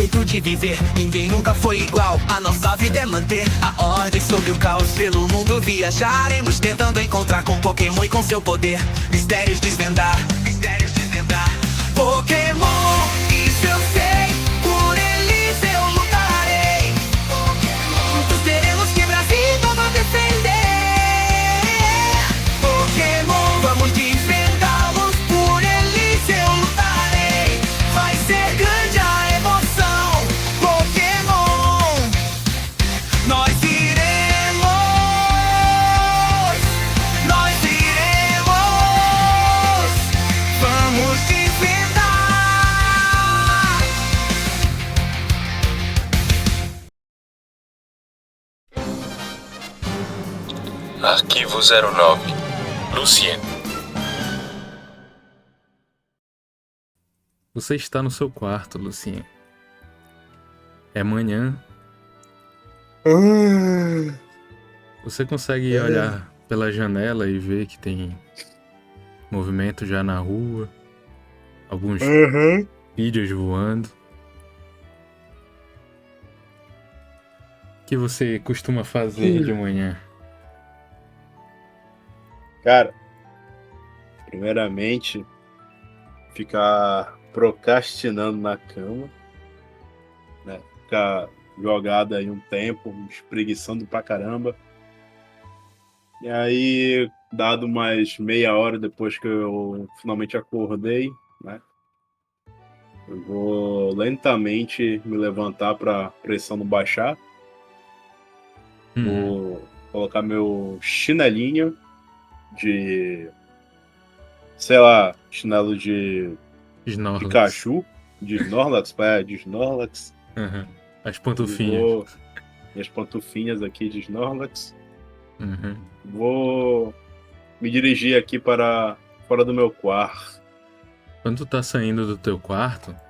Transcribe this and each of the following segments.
jeito de viver. Ninguém nunca foi igual, a nossa vida é manter a ordem sobre o caos. Pelo mundo viajaremos, tentando encontrar com Pokémon e com seu poder. Mistérios desvendar, mistérios desvendar. Pokémon, isso eu sei, por eles eu lutarei. Juntos teremos que Brasil vamos defender. Pokémon, vamos enfrentá-los, por eles eu lutarei. Vai ser grande a emoção, Pokémon. Nós iremos, nós iremos. Vamos desvendar. Arquivo 09. Lucien. Você está no seu quarto, Lucien. É manhã. Você consegue olhar pela janela e ver que tem movimento já na rua. Alguns vídeos voando. O que você costuma fazer de manhã? Cara, primeiramente, ficar procrastinando na cama, né? Ficar jogado aí um tempo, espreguiçando pra caramba. E aí, dado mais meia hora depois que eu finalmente acordei, né? Eu vou lentamente me levantar pra pressão não baixar. Vou colocar meu chinelinho de, sei lá, chinelo de Snorlax. Pikachu, de Snorlax, de Snorlax. Uhum. As E pantufinhas. vou, minhas pantufinhas aqui de Snorlax. Uhum. Vou me dirigir aqui para fora do meu quarto. Quando tu tá saindo do teu quarto, vou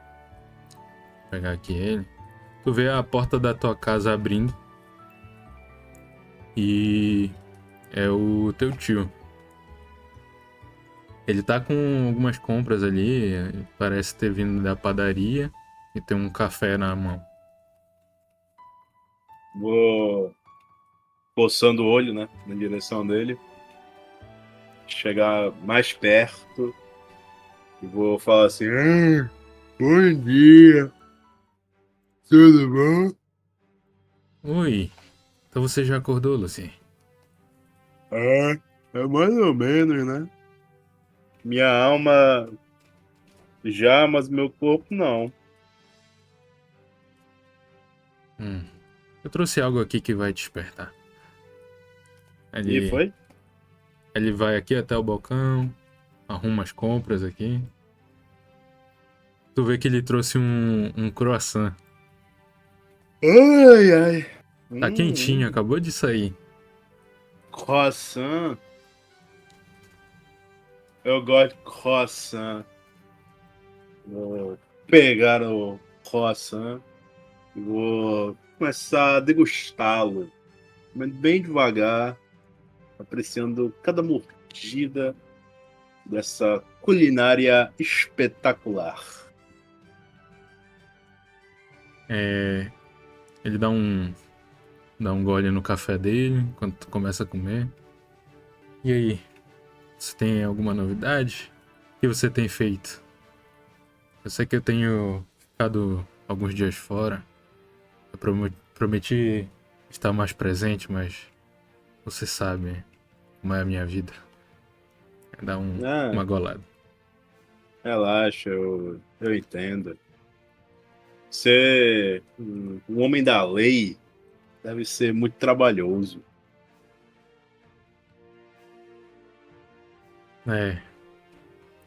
pegar aqui ele, tu vê a porta da tua casa abrindo e é o teu tio. Ele tá com algumas compras ali, parece ter vindo da padaria e tem um café na mão. Vou coçando o olho, né, na direção dele. Chegar mais perto e vou falar assim: bom dia, tudo bom? Oi, então você já acordou, Lucien? É mais ou menos, né? Minha alma já, mas meu corpo não. Eu trouxe algo aqui que vai despertar. E foi? Ele vai aqui até o balcão, arruma as compras aqui. Tu vê que ele trouxe um croissant. Ai, ai. Tá quentinho, acabou de sair. Croissant. Eu gosto de croissant. Vou pegar o croissant e vou começar a degustá-lo. Comendo bem devagar, apreciando cada mordida dessa culinária espetacular. Ele dá um gole no café dele enquanto tu começa a comer. E aí, você tem alguma novidade? O que você tem feito? Eu sei que eu tenho ficado alguns dias fora. Eu prometi estar mais presente, mas você sabe como é a minha vida. Dá uma golada. Relaxa, eu entendo. Ser um homem da lei deve ser muito trabalhoso.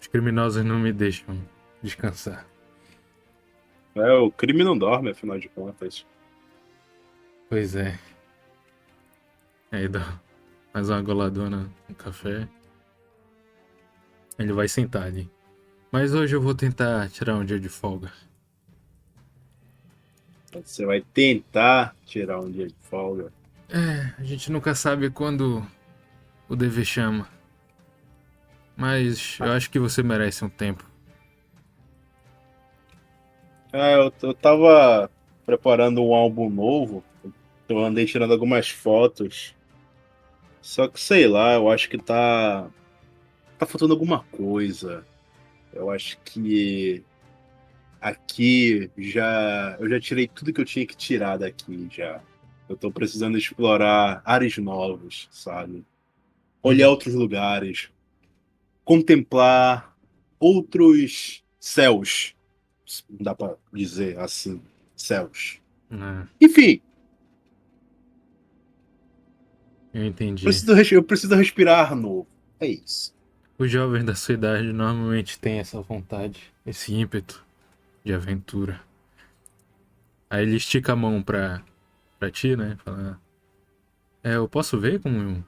Os criminosos não me deixam descansar. O crime não dorme, afinal de contas. Pois é. Aí dá mais uma goladona no café. Ele vai sentar ali. Mas hoje eu vou tentar tirar um dia de folga. Você vai tentar tirar um dia de folga. A gente nunca sabe quando o dever chama. Mas eu acho que você merece um tempo. Eu tava preparando um álbum novo. Eu andei tirando algumas fotos. Só que sei lá, eu acho que tá faltando alguma coisa. Eu acho que aqui eu já tirei tudo que eu tinha que tirar daqui já. Eu tô precisando explorar áreas novas, sabe? Olhar Hum. outros lugares, contemplar outros céus. Não dá pra dizer assim, céus. Ah, Enfim, eu entendi. eu preciso respirar novo. É isso. Os jovens da sua idade normalmente têm essa vontade, esse ímpeto de aventura. Aí ele estica a mão pra ti, né? Fala, eu posso ver como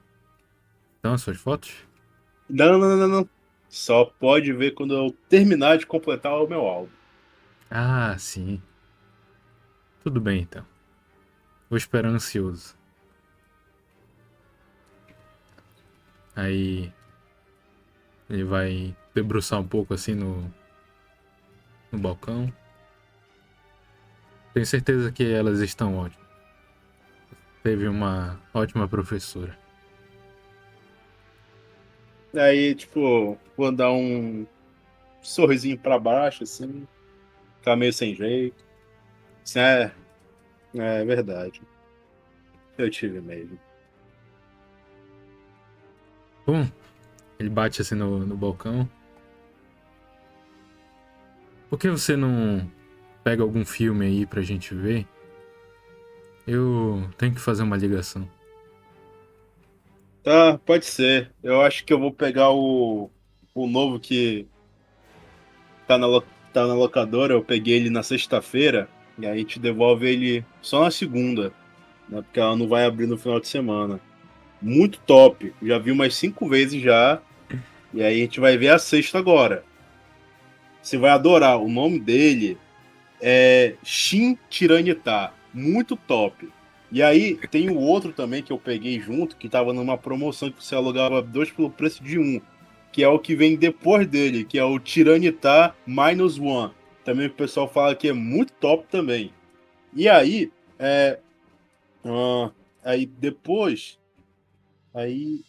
estão as suas fotos? Não, não, não, não. Só pode ver quando eu terminar de completar o meu álbum. Ah, sim. Tudo bem então. Vou esperar ansioso. Aí ele vai debruçar um pouco assim no balcão. Tenho certeza que elas estão ótimas. Teve uma ótima professora. Aí, tipo, vou dar um sorrisinho pra baixo, assim, ficar meio sem jeito. Assim, é verdade. Eu tive mesmo. Bom, ele bate assim no balcão. Por que você não pega algum filme aí pra gente ver? Eu tenho que fazer uma ligação. Tá, pode ser. Eu acho que eu vou pegar o novo que tá tá na locadora. Eu peguei ele na sexta-feira. E aí a gente devolve ele só na segunda, né? Porque ela não vai abrir no final de semana. Muito top. Já vi umas 5 vezes já. E aí a gente vai ver a sexta agora. Você vai adorar. O nome dele é Shin Tiranitar. Muito top. E aí tem o outro também que eu peguei junto, que tava numa promoção que você alugava dois pelo preço de um. Que é o que vem depois dele, que é o Tiranitar Minus One. Também o pessoal fala que é muito top também. E aí, ah, aí depois, aí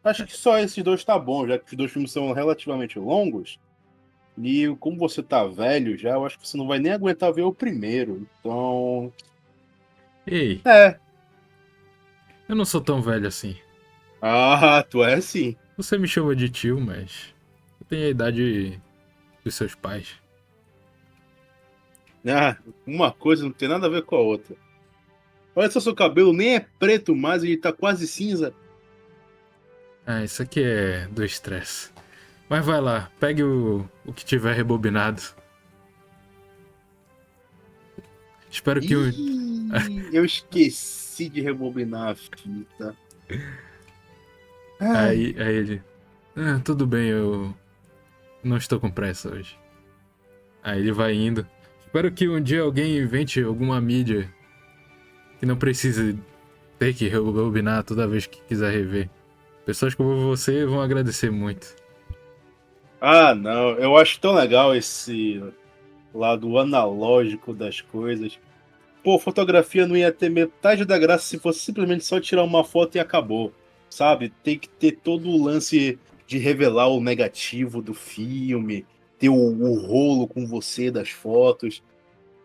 acho que só esses dois tá bom, já que os dois filmes são relativamente longos. E como você tá velho já, eu acho que você não vai nem aguentar ver o primeiro. Então. Ei, É. eu não sou tão velho assim. Ah, tu é sim. Você me chama de tio, mas eu tenho a idade dos seus pais. Ah, uma coisa não tem nada a ver com a outra. Olha só, seu cabelo nem é preto mais, ele tá quase cinza. Ah, isso aqui é do estresse. Mas vai lá, pegue o que tiver rebobinado. Espero que o. Ih, eu esqueci de rebobinar a fita. Ai. Aí ele. Ah, tudo bem, eu não estou com pressa hoje. Aí ele vai indo. Espero que um dia alguém invente alguma mídia que não precise ter que rebobinar toda vez que quiser rever. Pessoas como você vão agradecer muito. Ah, não. Eu acho tão legal esse lado analógico das coisas. Pô, fotografia não ia ter metade da graça se fosse simplesmente só tirar uma foto e acabou, sabe? Tem que ter todo o lance de revelar o negativo do filme, ter o rolo com você das fotos.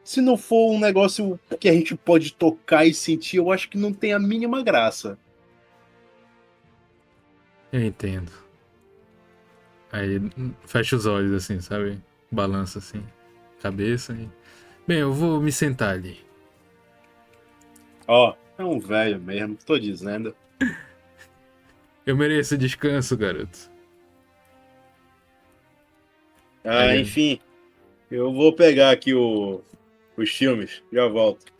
Se não for um negócio que a gente pode tocar e sentir, eu acho que não tem a mínima graça. Eu entendo. Aí ele fecha os olhos assim, sabe? Balança assim, cabeça e. Bem, eu vou me sentar ali. Ó, é um velho mesmo, tô dizendo. Eu mereço descanso, garoto. Aí Ah, ele. enfim, eu vou pegar aqui os filmes, já volto.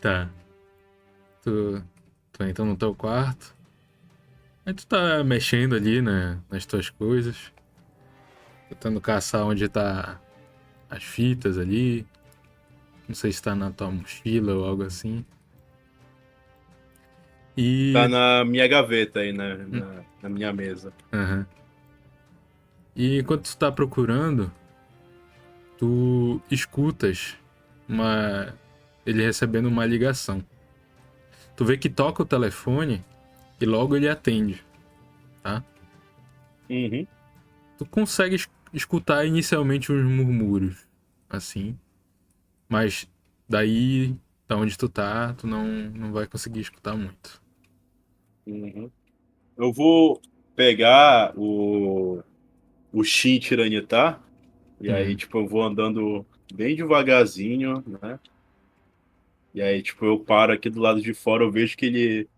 Tá. Tu entra no teu quarto. Aí tu tá mexendo ali, né, nas tuas coisas. Tentando caçar onde tá as fitas ali. Não sei se tá na tua mochila ou algo assim. Tá E. na minha gaveta aí, né, na minha mesa. Aham. E enquanto tu tá procurando, tu escutas ele recebendo uma ligação. Tu vê que toca o telefone e logo ele atende, tá? Uhum. Tu consegue escutar inicialmente uns murmúrios, assim, mas daí, da onde tu tá, tu não vai conseguir escutar muito. Uhum. Eu vou pegar o Shin Tiranitar, e aí, Uhum. tipo, eu vou andando bem devagarzinho, né? E aí, tipo, eu paro aqui do lado de fora, eu vejo que ele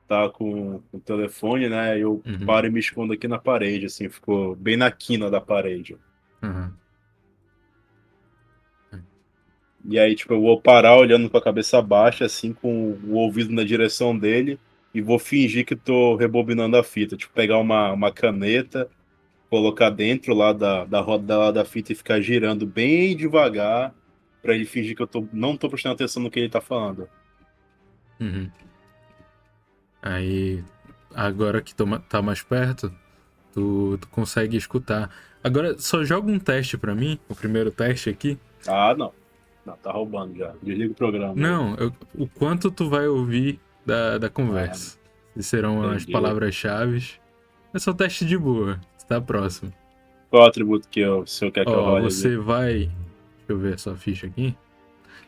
tá com o telefone, né? Eu Uhum. paro e me escondo aqui na parede, assim, ficou bem na quina da parede. Uhum. E aí, tipo, eu vou parar olhando com a cabeça baixa, assim, com o ouvido na direção dele, e vou fingir que tô rebobinando a fita. Tipo, pegar uma caneta, colocar dentro lá da roda lá da fita e ficar girando bem devagar, pra ele fingir que não tô prestando atenção no que ele tá falando. Uhum. Aí, agora que tá mais perto, tu consegue escutar. Agora, só joga um teste pra mim, o primeiro teste aqui. Ah, não. Não, tá roubando já. Desliga o programa aí. Não, o quanto tu vai ouvir da Ah, conversa. Se serão as entendi. palavras-chave. É só teste de boa, você tá próximo. Qual atributo que o senhor quer que eu Ó, role aqui? você vai. Deixa eu ver a sua ficha aqui.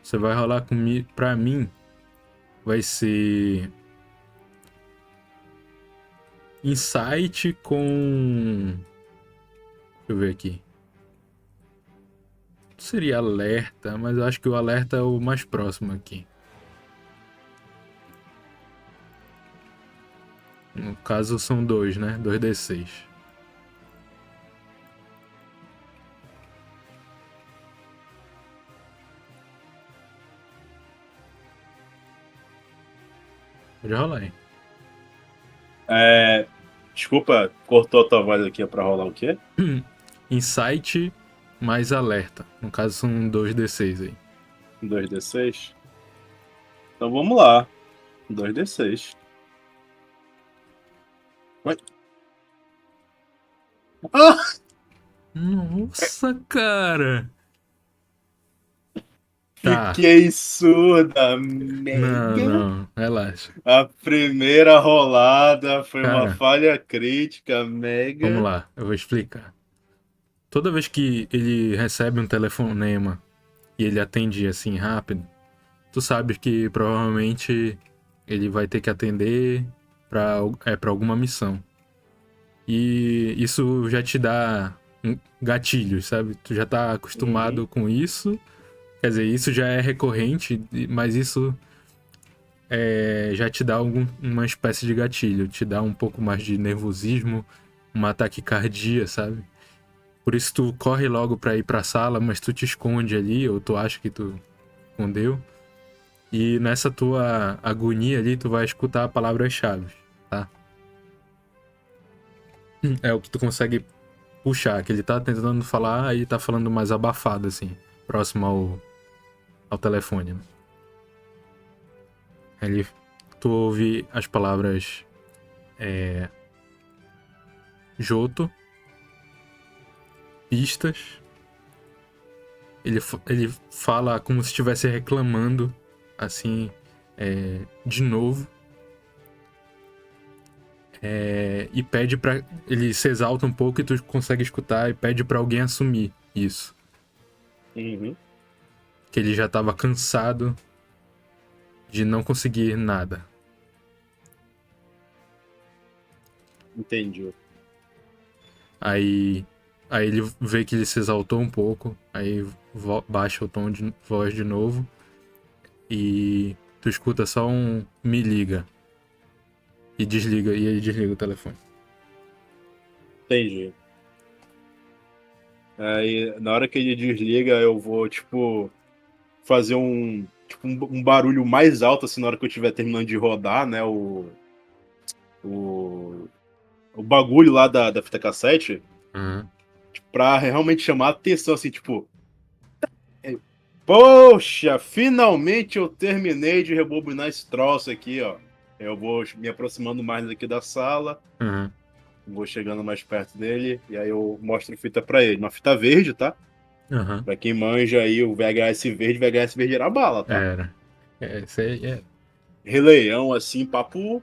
Você vai rolar comigo. Pra mim, vai ser. Insight com. Deixa eu ver aqui. Seria alerta, mas eu acho que o alerta é o mais próximo aqui. No caso são dois, né? 2d6. Pode rolar aí. É, desculpa, cortou a tua voz aqui pra rolar o quê? Insight mais alerta. No caso são 2d6 aí. 2d6? Então vamos lá. 2d6. Ué? Ah! Nossa, cara! Tá. Fiquei surda, Não, mega. não, relaxa. A primeira rolada foi uma Cara, falha crítica, vamos mega. lá, eu vou explicar. Toda vez que ele recebe um telefonema e ele atende assim rápido, tu sabe que provavelmente ele vai ter que atender pra alguma missão. E isso já te dá gatilhos, sabe? Tu já tá Uhum, acostumado com isso. Quer dizer, isso já é recorrente, mas isso já te dá uma espécie de gatilho. Te dá um pouco mais de nervosismo, uma taquicardia, sabe? Por isso tu corre logo pra ir pra sala, mas tu te esconde ali, ou tu acha que tu escondeu. E nessa tua agonia ali, tu vai escutar palavras-chave, tá? É o que tu consegue puxar, que ele tá tentando falar e tá falando mais abafado, assim, próximo ao telefone, né? Ele, tu ouve as palavras Joto, pistas. Ele fala como se estivesse reclamando, assim, de novo. E pede pra. Ele se exalta um pouco e tu consegue escutar e pede pra alguém assumir isso. uhum, Que ele já tava cansado de não conseguir nada. entendi. Aí. Aí ele vê que ele se exaltou um pouco. Aí baixa o tom de voz de novo. E tu escuta só um me liga. E desliga. E ele desliga o telefone. Entendi. Aí, na hora que ele desliga, eu vou, tipo, fazer um barulho mais alto, assim, na hora que eu estiver terminando de rodar, né, o, o bagulho lá da fita cassete, Uhum. pra realmente chamar a atenção, assim, tipo, é, poxa, finalmente eu terminei de rebobinar esse troço aqui, ó. Eu vou me aproximando mais aqui da sala, Uhum. vou chegando mais perto dele, e aí eu mostro a fita pra ele. Uma fita verde, tá? Aham. Pra quem manja aí o VHS verde era bala, tá? Era. Esse aí é. Rei Leão, assim, papo,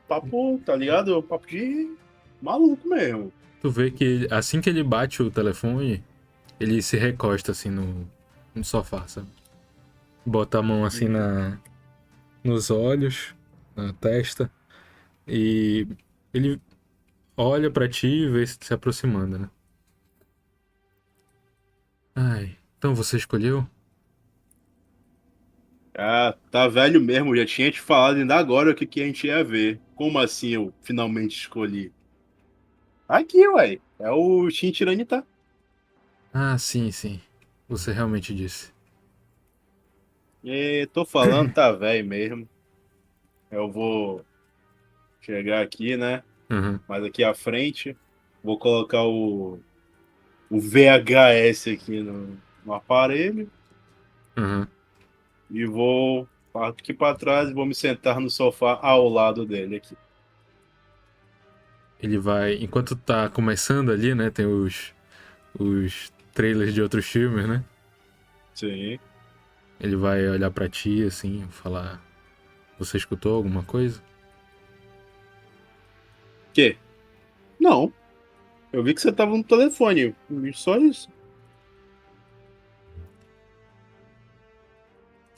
tá ligado? Papo de maluco mesmo. Tu vê que assim que ele bate o telefone, ele se recosta assim no sofá, sabe? Bota a mão assim nos olhos, na testa, e ele olha pra ti e vê se aproximando, né? Ai, então você escolheu? Ah, tá velho mesmo, já tinha te falado ainda agora o que, que a gente ia ver. Como assim eu finalmente escolhi? Aqui, ué. É o Shintiranita. Ah, sim, sim. Você realmente disse. E tô falando, tá velho mesmo. Eu vou chegar aqui, né? Uhum, Mas aqui à frente, vou colocar o VHS aqui no aparelho uhum. e vou aqui para trás e vou me sentar no sofá ao lado dele aqui. Ele vai. Enquanto tá começando ali, né? Tem os trailers de outros filmes, né? Sim. Ele vai olhar pra ti assim, falar: Você escutou alguma coisa? Que? Não. Eu vi que você tava no telefone. Só isso.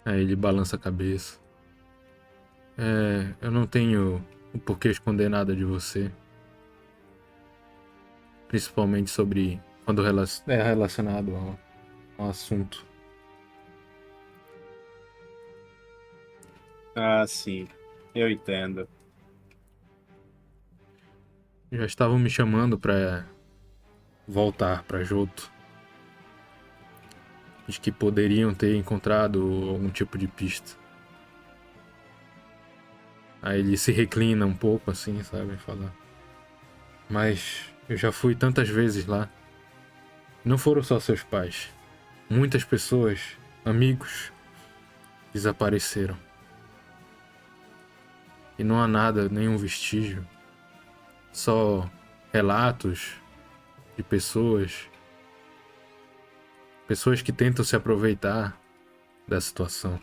Aí ele balança a cabeça. Eu não tenho o porquê esconder nada de você. Principalmente sobre quando é relacionado ao assunto. Ah, sim. Eu entendo. Já estavam me chamando pra voltar pra Joto. Diz que poderiam ter encontrado algum tipo de pista. Aí ele se reclina um pouco assim, sabe? Fala. Mas eu já fui tantas vezes lá. Não foram só seus pais. Muitas pessoas, amigos, desapareceram. E não há nada, nenhum vestígio. Só relatos de pessoas. Pessoas que tentam se aproveitar da situação.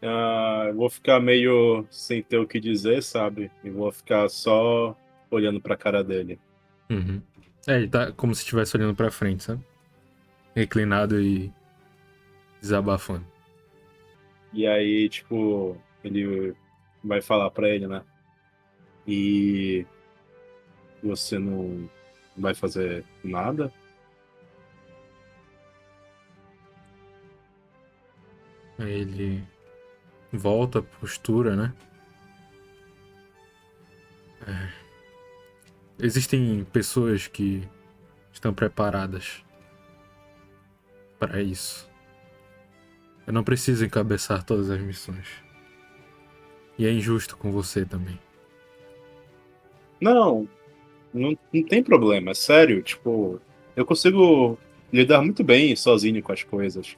Ah, eu vou ficar meio sem ter o que dizer, sabe? E vou ficar só olhando pra cara dele. Uhum. Ele tá como se estivesse olhando pra frente, sabe? Reclinado e desabafando. E aí, tipo, ele vai falar pra ele, né? E você não vai fazer nada? Aí ele volta à postura, né? Existem pessoas que estão preparadas para isso. Eu não preciso encabeçar todas as missões. E é injusto com você também. Não, não tem problema, é sério. Tipo, eu consigo lidar muito bem sozinho com as coisas.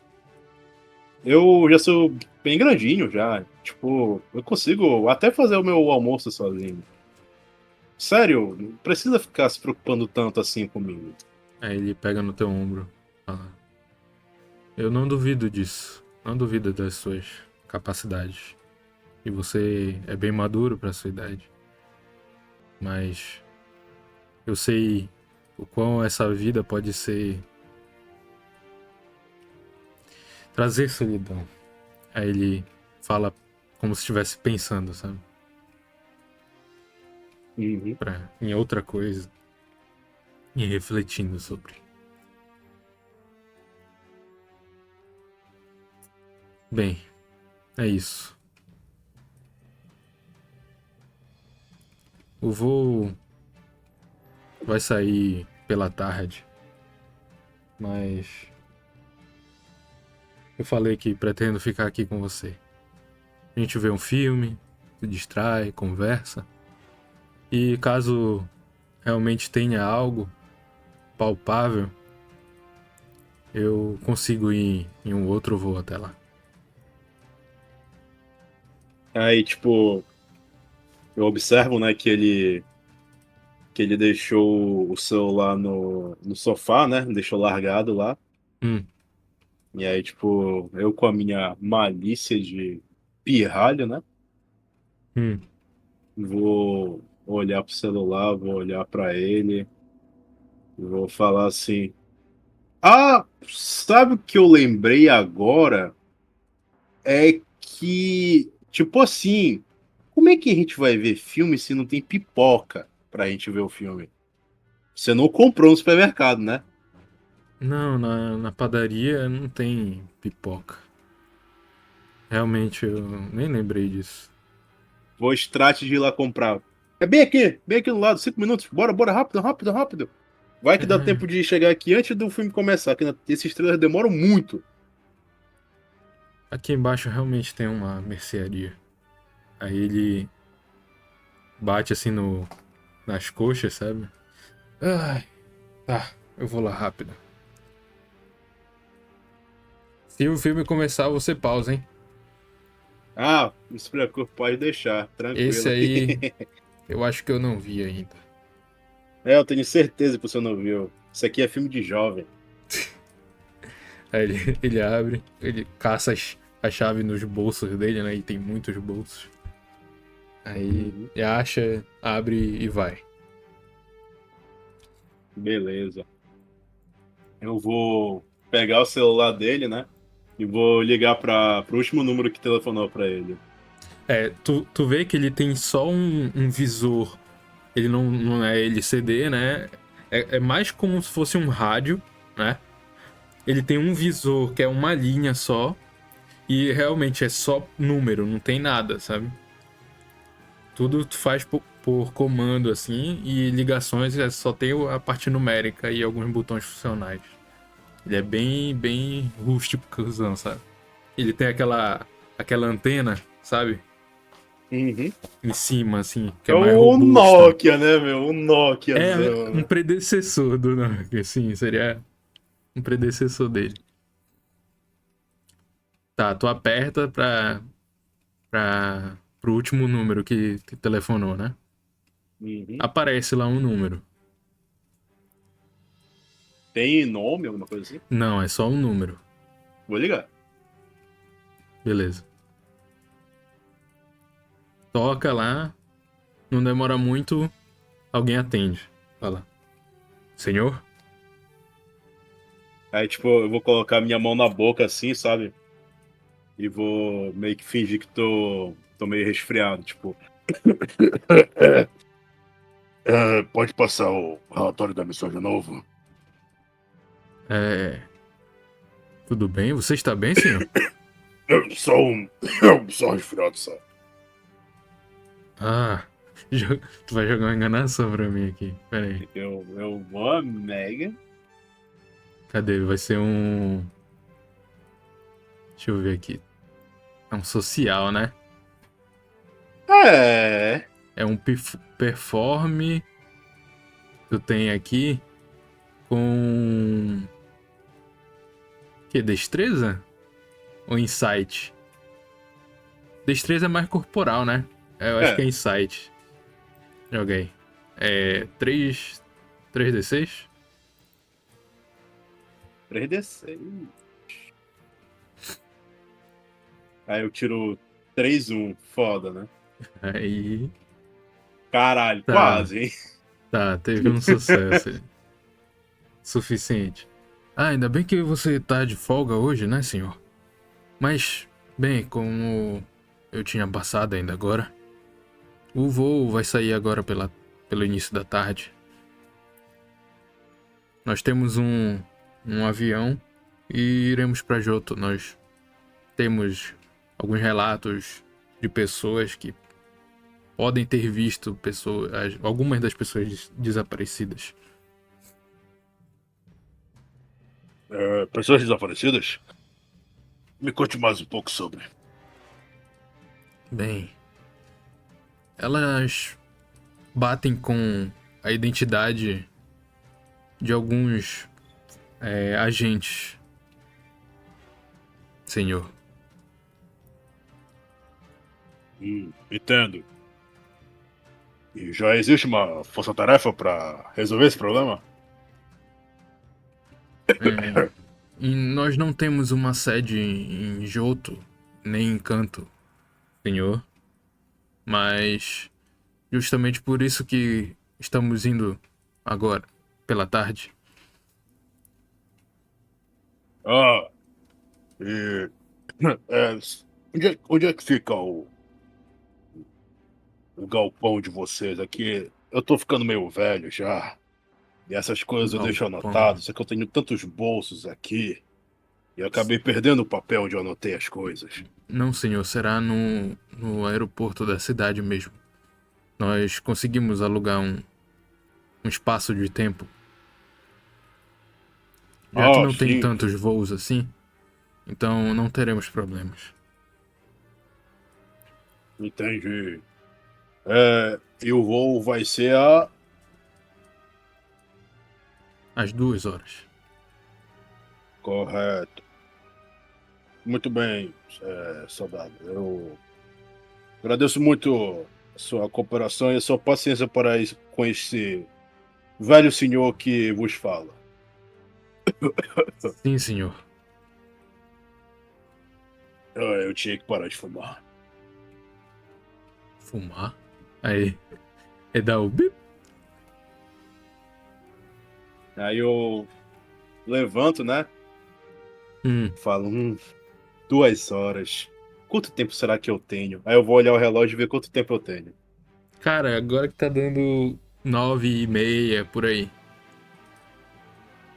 Eu já sou bem grandinho já. Tipo, eu consigo até fazer o meu almoço sozinho. Sério, não precisa ficar se preocupando tanto assim comigo. Aí ele pega no teu ombro, fala: Eu não duvido disso. Não duvido das suas capacidades. E você é bem maduro para sua idade. Mas eu sei o quão essa vida pode ser trazer solidão. Aí ele fala como se estivesse pensando, sabe? Uhum. Em outra coisa. E refletindo sobre. Bem, é isso. O voo vai sair pela tarde, mas eu falei que pretendo ficar aqui com você. A gente vê um filme, se distrai, conversa. E caso realmente tenha algo palpável, eu consigo ir em um outro voo até lá. Aí, tipo, eu observo, né, que ele que ele deixou o celular no sofá, né? Deixou largado lá. Hum, E aí, tipo, eu com a minha malícia de pirralho, né? hum. Vou olhar pro celular, vou olhar pra ele, vou falar assim: Ah, sabe o que eu lembrei agora? É que, tipo assim, como é que a gente vai ver filme se não tem pipoca pra gente ver o filme? Você não comprou no supermercado, né? Não, na padaria não tem pipoca. Realmente, eu nem lembrei disso. Vou trate de ir lá comprar. É bem aqui no lado, 5 minutos. Bora, bora, rápido, rápido, rápido. Vai que dá É, tempo de chegar aqui antes do filme começar, que esses trailers demoram muito. aqui embaixo realmente tem uma mercearia. Aí ele bate assim no, nas coxas, sabe? Ai, tá, eu vou lá rápido. Se o filme começar, você pausa, hein? Ah, não se preocupe, pode deixar, Esse tranquilo. aí, eu acho que eu não vi ainda. É, eu tenho certeza que você não viu. Isso aqui é filme de jovem. Aí ele abre, ele caça a chave nos bolsos dele, né? E tem muitos bolsos. Aí Uhum. ele acha, abre e vai. Beleza. Eu vou pegar o celular dele, né? E vou ligar para pro último número que telefonou para ele. É, tu vê que ele tem só um visor. Ele não é LCD, né? É mais como se fosse um rádio, né? Ele tem um visor que é uma linha só. E realmente é só número, não tem nada, sabe? Tudo tu faz por comando assim. E ligações só tem a parte numérica e alguns botões funcionais. Ele é bem rústico, sabe? Ele tem aquela antena, sabe? Uhum. Em cima, assim, que É é mais o robusta. Nokia, né, meu? O É Nokiazão, um né? predecessor do Nokia, sim, seria um predecessor dele. Tá, tu aperta pro último número que telefonou, né? Uhum. Aparece lá um número. Tem nome, alguma coisa assim? Não, é só um número. Vou ligar. Beleza. Toca lá, não demora muito, alguém atende. Fala. Senhor? Aí, tipo, eu vou colocar minha mão na boca assim, sabe? E vou meio que fingir que tô meio resfriado, tipo. Pode passar o relatório da missão de novo? É. Tudo bem? Você está bem, senhor? Só só um resfriado, só. Ah, tu vai jogar uma enganação pra mim aqui. Pera aí. Eu vou a Mega. Cadê? Vai ser um. Deixa eu ver aqui. É um social, né? É. É um perform. Tu tem aqui com. Que? Destreza? Ou insight? Destreza é mais corporal, né? Eu acho que é É. insight. Joguei. É. 3d6? 3D6. Aí eu tiro 3-1. Foda, né? Aí. Caralho, Tá. quase, hein? Tá, teve um sucesso. Suficiente. Ah, ainda bem que você tá de folga hoje, né, senhor? Mas, bem, como eu tinha passado ainda agora, o voo vai sair agora pelo início da tarde. Nós temos um avião e iremos para Johto. Nós temos alguns relatos de pessoas que podem ter visto algumas das pessoas desaparecidas. Pessoas desaparecidas? Me conte mais um pouco sobre. Bem, elas batem com a identidade de alguns agentes, senhor. Entendo. E já existe uma força-tarefa para resolver esse problema? É, e nós não temos uma sede em Johto, nem em Kanto, senhor. Mas justamente por isso que estamos indo agora, pela tarde. Ah, e. É, onde é que fica o galpão de vocês aqui? Eu tô ficando meio velho já. E essas coisas eu deixo Galpão. anotado. Só que eu tenho tantos bolsos aqui. E eu acabei perdendo o papel onde eu anotei as coisas. Não, senhor, será no aeroporto da cidade mesmo. Nós conseguimos alugar um espaço de tempo. Já que Ah, não tem sim, tantos voos assim, então não teremos problemas. entendi. E o voo vai ser a. Às 2 horas. Correto. Muito bem, soldado. Eu agradeço muito a sua cooperação e a sua paciência para isso, com esse velho senhor que vos fala. Sim, senhor. Eu tinha que parar de fumar. Fumar? Aí, é dar o bip? Aí eu levanto, né? Hum. Falo, 2 horas. Quanto tempo será que eu tenho? Aí eu vou olhar o relógio e ver quanto tempo eu tenho. Cara, agora que tá dando 9h30, por aí.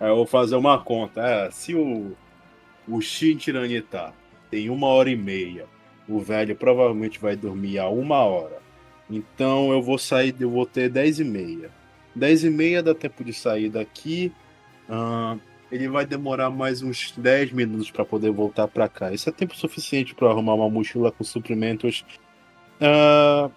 Aí eu vou fazer uma conta. Se o Shin Tiranitar tem 1 hora e meia, o velho provavelmente vai dormir a 1 hora. Então eu vou ter 10h30. 10h30 dá tempo de sair daqui. Ah, ele vai demorar mais uns 10 minutos para poder voltar para cá. Isso é tempo suficiente para arrumar uma mochila com suprimentos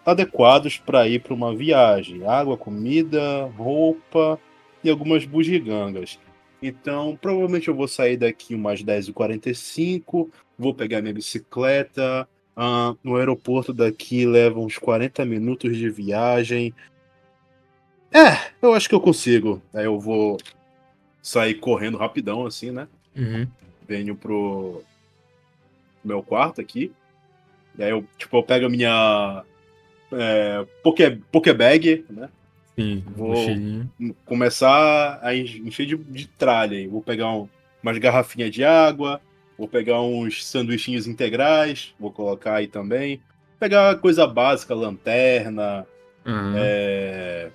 adequados para ir para uma viagem: água, comida, roupa e algumas bugigangas. Então, provavelmente eu vou sair daqui umas 10h45, vou pegar minha bicicleta. No aeroporto daqui leva uns 40 minutos de viagem. Eu acho que eu consigo. Aí eu vou sair correndo rapidão, assim, né? Uhum. Venho pro meu quarto aqui. E aí eu pego a minha Pokébag, né? Sim, Vou mochilinha. começar a encher de tralha aí. Vou pegar umas garrafinhas de água, vou pegar uns sanduichinhos integrais, vou colocar aí também. Pegar coisa básica, lanterna, Aham.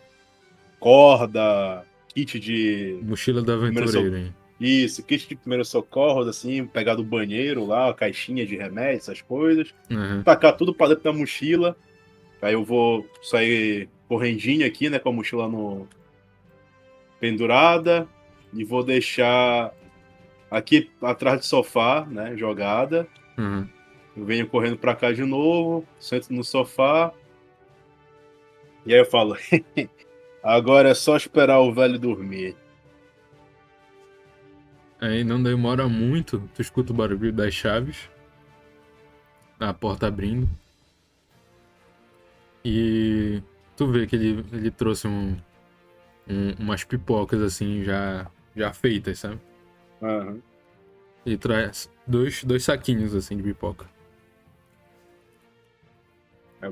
corda, kit de Mochila do primeiro aventureiro, socorro. hein? Isso, kit de primeiro socorro, assim, pegar do banheiro lá, a caixinha de remédio, essas coisas. Aham. Tacar tudo pra dentro da mochila. Aí eu vou sair correndinho aqui, né, com a mochila pendurada, e vou deixar aqui atrás do sofá, né, jogada. Aham. Eu venho correndo pra cá de novo, sento no sofá, e aí eu falo, agora é só esperar o velho dormir. Aí não demora muito, tu escuta o barulho das chaves, a porta abrindo, e tu vê que ele trouxe umas pipocas assim já feitas, sabe? Aham. Ele traz dois saquinhos assim de pipoca.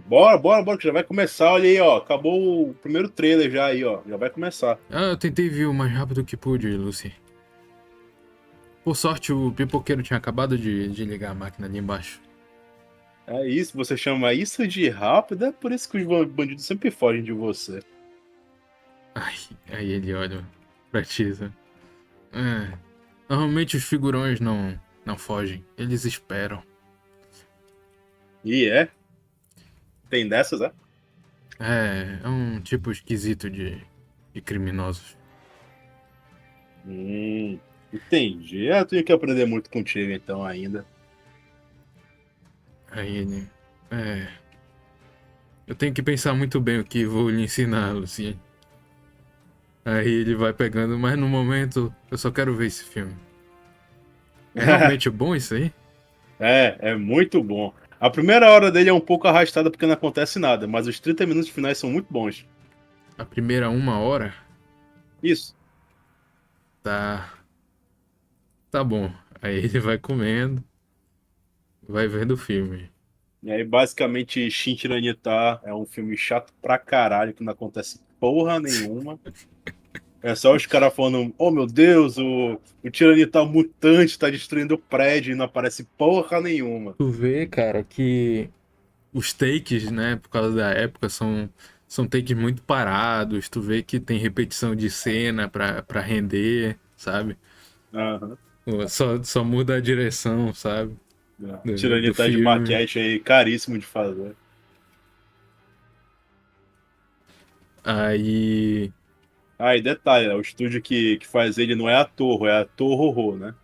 Bora, bora, bora, que já vai começar, olha aí, ó, acabou o primeiro trailer já aí, ó, já vai começar. Ah, eu tentei vir o mais rápido que pude, Lucy. Por sorte, o pipoqueiro tinha acabado de ligar a máquina ali embaixo. É isso, você chama isso de rápido, é por isso que os bandidos sempre fogem de você. Ai, aí ele olha pra ti, sabe? É, normalmente os figurões não fogem, eles esperam. E tem dessas, é? É um tipo esquisito de criminosos. Entendi. Eu tenho que aprender muito contigo então ainda. Aí ele. É. Eu tenho que pensar muito bem o que vou lhe ensinar, Lucy. Aí ele vai pegando, mas no momento eu só quero ver esse filme. É realmente bom isso aí? É muito bom. A primeira hora dele é um pouco arrastada porque não acontece nada, mas os 30 minutos finais são muito bons. A primeira 1 hora? Isso. Tá. Tá bom. Aí ele vai comendo, vai vendo o filme. E aí, basicamente, Shin Tiranitar é um filme chato pra caralho, que não acontece porra nenhuma. É só os caras falando, oh meu Deus, o Tiranitar mutante tá destruindo o prédio e não aparece porra nenhuma. Tu vê, cara, que os takes, né, por causa da época, são takes muito parados. Tu vê que tem repetição de cena pra render, sabe? Aham. Só muda a direção, sabe? Do Tiranitar de filme. maquete aí, caríssimo de fazer. Aí. Ah, e detalhe, o estúdio que faz ele não é a Torre, é a Torro, né?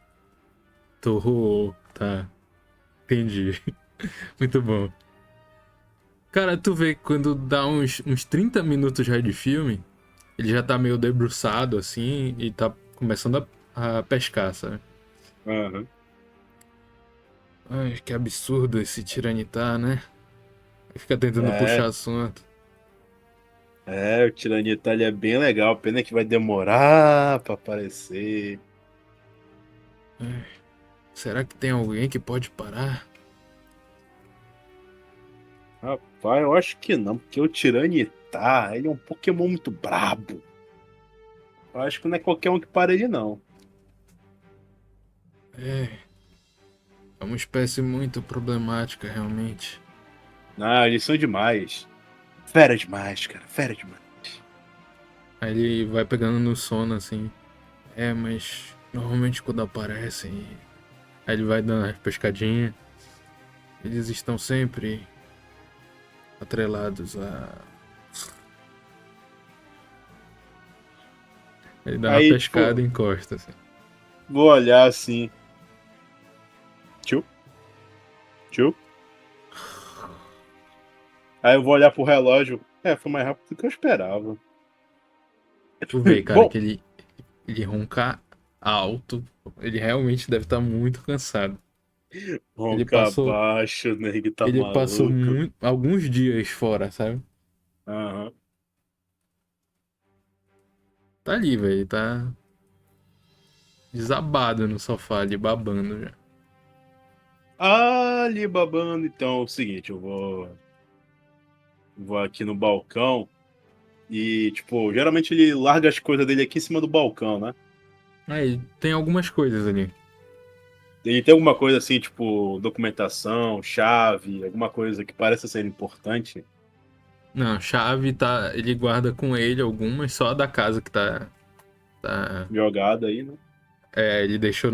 Torro. Tá. Entendi. Muito bom. Cara, tu vê que quando dá uns 30 minutos já de filme, ele já tá meio debruçado assim e tá começando a pescar, sabe? Aham. Ai, que absurdo esse tiranitar, né? Fica tentando É, puxar assunto. o Tiranitar ele é bem legal, pena que vai demorar pra aparecer. Será que tem alguém que pode parar? Rapaz, eu acho que não, porque o Tiranitar, ele é um Pokémon muito brabo. Eu acho que não é qualquer um que para ele, não. É uma espécie muito problemática, realmente. Ah, eles são demais. Fera demais, cara, fera demais. Aí ele vai pegando no sono assim. É, mas normalmente quando aparecem. Aí ele vai dando as pescadinhas. Eles estão sempre atrelados a. Ele dá uma Aí, pescada tipo, e encosta, assim. vou olhar assim. Tchu, tchu. Aí eu vou olhar pro relógio. É, foi mais rápido do que eu esperava. Tu vê, cara, Bom, que ele ronca alto. Ele realmente deve estar muito cansado. Ele ronca passou, abaixo, nego, tá ele passou maluco. alguns dias fora, sabe? Aham. Tá ali, velho. Ele tá desabado no sofá, ali babando já. Ali babando, então é o seguinte, vou aqui no balcão e, tipo, geralmente ele larga as coisas dele aqui em cima do balcão, né? Aí, tem algumas coisas ali. Ele tem alguma coisa assim, tipo, documentação, chave, alguma coisa que pareça ser importante, Não, chave tá. Ele guarda com ele algumas, só a da casa que tá. jogada aí, né? É, ele deixou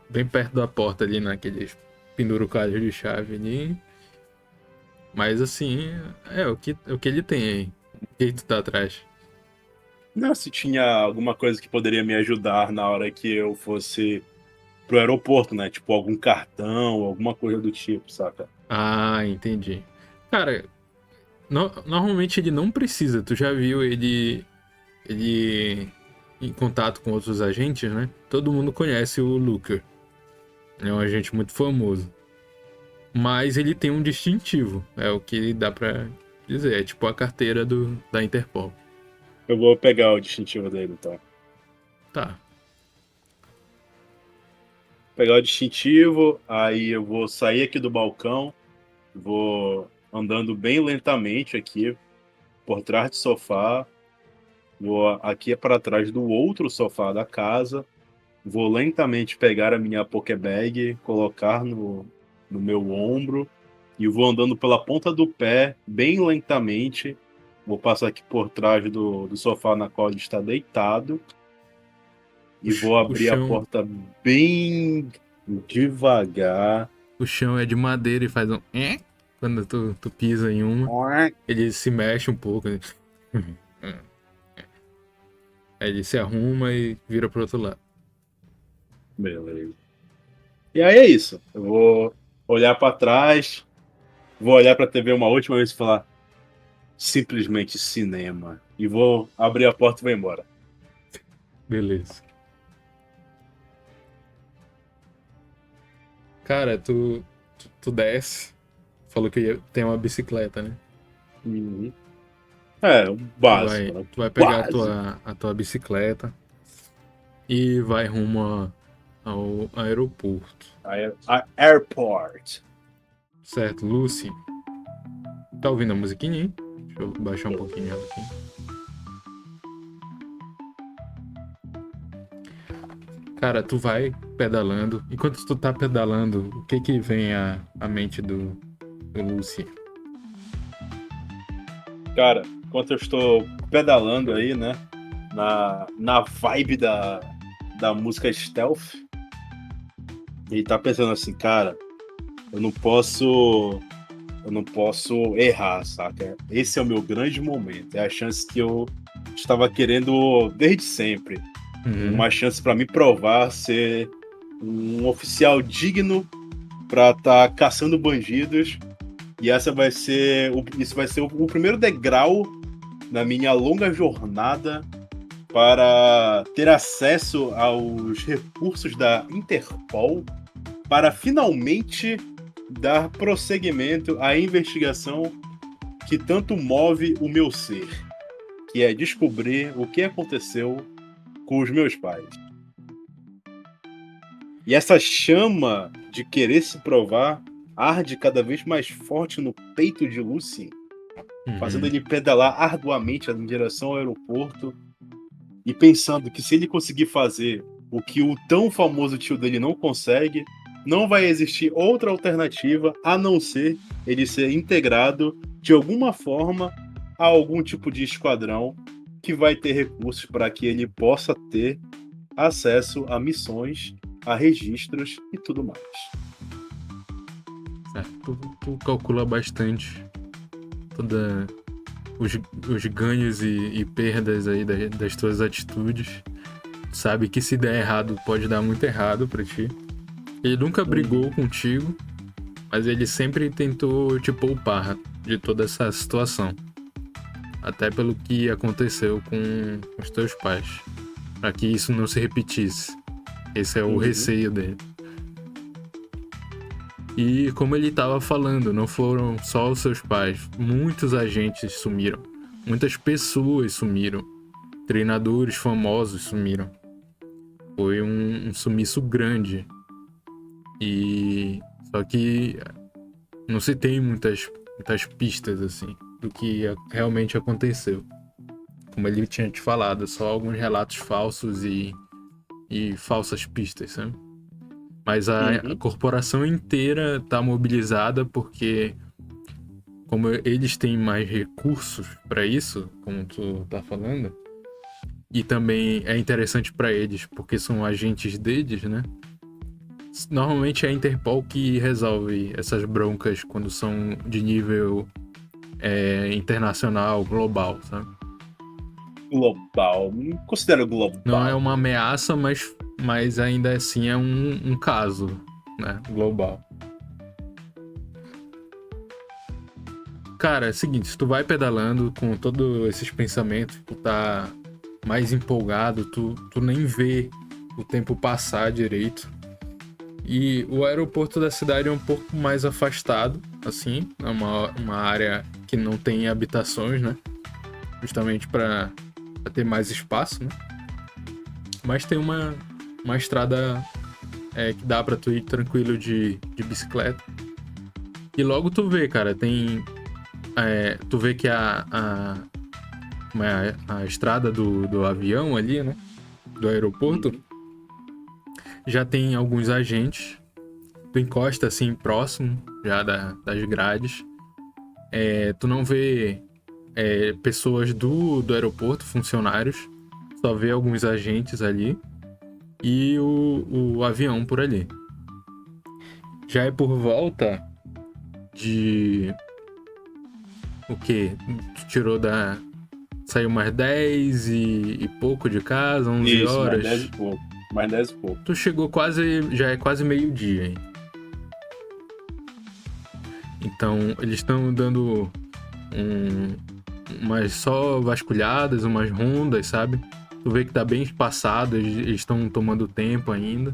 bem perto da porta ali, naqueles pendurucalhos de chave ali. Mas assim, é o que ele tem aí. O que tu tá atrás? Não, se tinha alguma coisa que poderia me ajudar na hora que eu fosse pro aeroporto, né? Tipo, algum cartão, alguma coisa do tipo, saca? Ah, entendi. Cara, normalmente ele não precisa. Tu já viu ele em contato com outros agentes, né? Todo mundo conhece o Looker. Ele é um agente muito famoso. Mas ele tem um distintivo. É o que dá pra dizer. É tipo a carteira da Interpol. Eu vou pegar o distintivo dele, então. Tá. Pegar o distintivo, aí eu vou sair aqui do balcão, vou andando bem lentamente aqui, por trás do sofá, vou aqui para trás do outro sofá da casa, vou lentamente pegar a minha Pokébag, colocar no meu ombro e vou andando pela ponta do pé, bem lentamente. Vou passar aqui por trás do sofá na qual ele está deitado O, e vou o abrir a chão, porta bem devagar. o chão é de madeira e faz um. Quando tu pisa em uma. Ele se mexe um pouco. Né? Aí ele se arruma e vira pro outro lado. Beleza. E aí é isso. Eu vou olhar para trás, vou olhar para a TV uma última vez e falar simplesmente cinema. E vou abrir a porta e vou embora. Beleza. Cara, tu desce. falou que tem uma bicicleta, né? Uhum. É, o básico. Né? Tu vai pegar Básico. a tua bicicleta e vai rumo ao aeroporto. Airport. Certo, Lucy? Tá ouvindo a musiquinha, hein? Deixa eu baixar um pouquinho ela aqui. Cara, tu vai pedalando. Enquanto tu tá pedalando, o que vem à mente do Lucy? Cara, enquanto eu estou pedalando aí, né? Na vibe da música Stealth, ele tá pensando assim, cara, eu não posso errar, saca? Esse é o meu grande momento. É a chance que eu estava querendo desde sempre. Uma chance para me provar ser um oficial digno para estar caçando bandidos. E isso vai ser o primeiro degrau na minha longa jornada para ter acesso aos recursos da Interpol para finalmente dar prosseguimento à investigação que tanto move o meu ser, que é descobrir o que aconteceu com os meus pais. E essa chama de querer se provar arde cada vez mais forte no peito de Lucien, fazendo ele pedalar arduamente em direção ao aeroporto e pensando que se ele conseguir fazer o que o tão famoso tio dele não consegue, não vai existir outra alternativa a não ser ele ser integrado de alguma forma a algum tipo de esquadrão que vai ter recursos para que ele possa ter acesso a missões, a registros e tudo mais. Certo, tu calcula bastante toda os ganhos e perdas aí das tuas atitudes. Sabe que se der errado, pode dar muito errado pra ti. Ele nunca brigou contigo, mas ele sempre tentou te poupar de toda essa situação. Até pelo que aconteceu com os teus pais. Pra que isso não se repetisse. Esse é o receio dele. E como ele estava falando, não foram só os seus pais. Muitos agentes sumiram. Muitas pessoas sumiram. Treinadores famosos sumiram. Foi um sumiço grande. E só que não se tem muitas pistas assim do que realmente aconteceu. Como ele tinha te falado, só alguns relatos falsos e falsas pistas, sabe? Mas a corporação inteira tá mobilizada porque, como eles têm mais recursos para isso, como tu tá falando, e também é interessante para eles porque são agentes deles, né? Normalmente é a Interpol que resolve essas broncas quando são de nível internacional, global, sabe? Global, não considero global. Não é uma ameaça, mas ainda assim é um caso, né? Global. Cara, é o seguinte, se tu vai pedalando com todos esses pensamentos, tu tá mais empolgado, tu nem vê o tempo passar direito. E o aeroporto da cidade é um pouco mais afastado, assim, é uma área que não tem habitações, né? Justamente para ter mais espaço, né? Mas tem uma estrada que dá pra tu ir tranquilo de bicicleta. E logo tu vê, cara, tu vê que a estrada do avião ali, né? Do aeroporto, já tem alguns agentes. Tu encosta assim próximo já das grades. Tu não vê pessoas do aeroporto, funcionários. Só vê alguns agentes ali. E o avião por ali. Já é por volta de... O quê? Tu tirou saiu mais 10 e pouco de casa, 11 Isso, horas. Mais 10 e pouco. Tu chegou já é quase meio-dia, hein? Então, eles estão dando umas só vasculhadas, umas rondas, sabe? Tu vê que tá bem espaçado, eles estão tomando tempo ainda.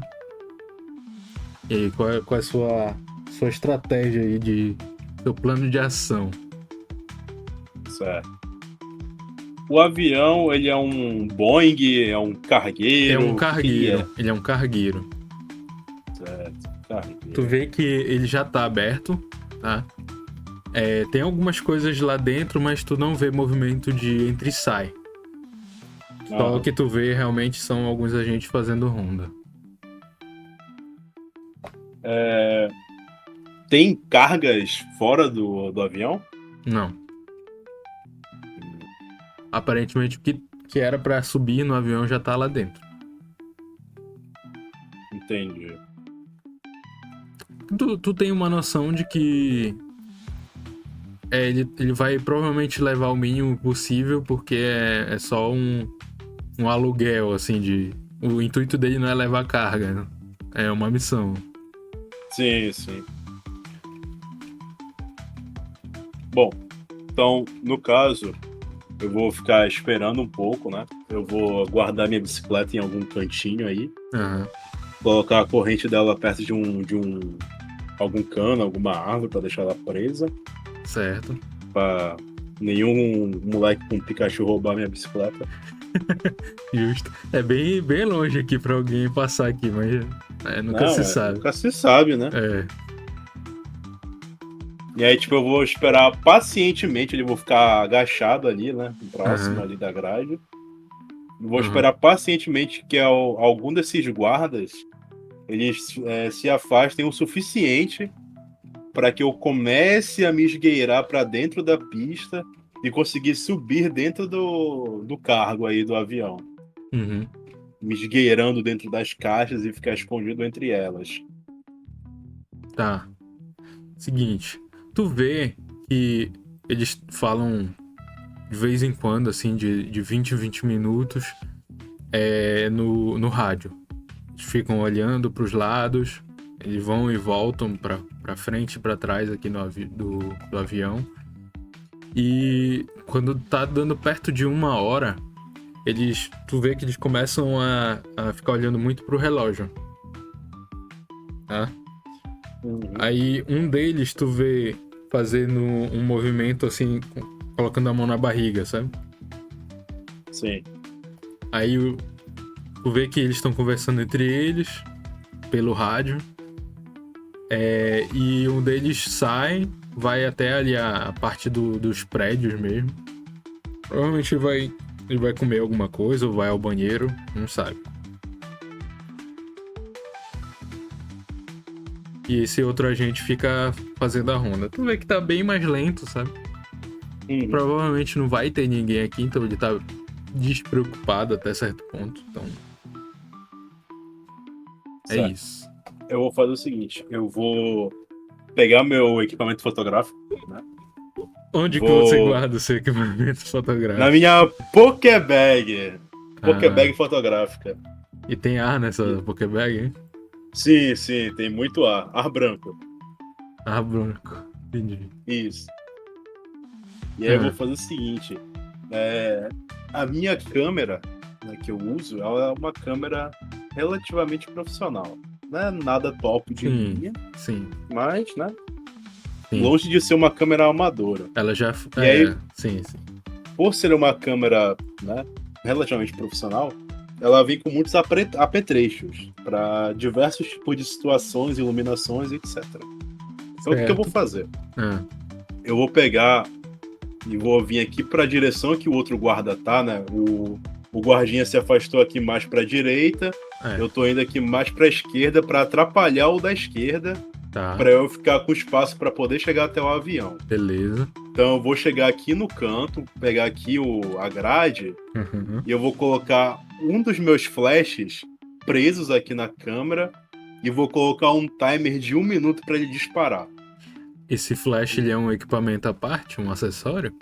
E aí, qual é a sua estratégia aí de Seu plano de ação. Certo. O avião, ele é um Boeing, é um cargueiro? É um O que cargueiro. Ele é um cargueiro. Certo, cargueiro. Tu vê que ele já tá aberto, tá? Tem algumas coisas lá dentro, mas tu não vê movimento de entra e sai. Só o que tu vê realmente são alguns agentes fazendo ronda. Tem cargas fora do avião? Não. Aparentemente o que era pra subir no avião já tá lá dentro. Entendi. Tu tem uma noção de que ele vai provavelmente levar o mínimo possível, porque é só um aluguel, assim, o intuito dele não é levar carga, né? É uma missão. Sim, sim. Bom, então, no caso, eu vou ficar esperando um pouco, né? Eu vou guardar minha bicicleta em algum cantinho aí, Aham. colocar a corrente dela perto de algum cano, alguma árvore pra deixar ela presa, Certo. pra nenhum moleque com Pikachu roubar minha bicicleta. Justo. É bem, bem longe aqui pra alguém passar aqui, mas nunca se sabe. Nunca se sabe, né? É. E aí, tipo, eu vou esperar pacientemente, ele vou ficar agachado ali, né? Próximo Aham. ali da grade. Vou Aham. esperar pacientemente que algum desses guardas eles se afastem o suficiente para que eu comece a me esgueirar para dentro da pista e conseguir subir dentro do cargo aí do avião. Uhum. Me esgueirando dentro das caixas e ficar escondido entre elas. Tá. Seguinte, tu vê que eles falam de vez em quando, assim, de 20 em 20 minutos no rádio. Eles ficam olhando pros lados, eles vão e voltam pra frente e pra trás aqui do avião. E quando tá dando perto de 1 hora, tu vê que eles começam a ficar olhando muito pro relógio. Tá? Aí um deles tu vê fazendo um movimento assim, colocando a mão na barriga, sabe? Sim. Aí tu vê que eles estão conversando entre eles pelo rádio. E um deles sai, vai até ali a parte dos prédios mesmo. Provavelmente ele vai comer alguma coisa ou vai ao banheiro, não sabe. E esse outro agente fica fazendo a ronda. Tu vê que tá bem mais lento, sabe? Provavelmente não vai ter ninguém aqui, então ele tá despreocupado até certo ponto. Então. Certo. É isso. Eu vou fazer o seguinte: eu vou pegar meu equipamento fotográfico, né? Onde que você guarda o seu equipamento fotográfico? Na minha Pokébag. Pokébag fotográfica. E tem ar nessa Pokébag, hein? Sim, sim, tem muito ar. Ar branco. Ar branco. Entendi. Isso. E aí eu vou fazer o seguinte. A minha câmera, né, que eu uso, ela é uma câmera relativamente profissional. Não é nada top de linha. Sim. Mas, né? Sim. Longe de ser uma câmera amadora. Ela já... E aí, sim. Por ser uma câmera, né, relativamente profissional, ela vem com muitos apetrechos para diversos tipos de situações, iluminações, etc. Então, o que eu vou fazer? Eu vou pegar e vou vir aqui para a direção que o outro guarda tá, né? O guardinha se afastou aqui mais para a direita. Eu tô indo aqui mais para a esquerda para atrapalhar o da esquerda, para eu ficar com espaço para poder chegar até o avião. Beleza. Então eu vou chegar aqui no canto, pegar aqui a grade e eu vou colocar um dos meus flashes presos aqui na câmera e vou colocar um timer de 1 minuto para ele disparar. Esse flash, ele é um equipamento à parte, um acessório?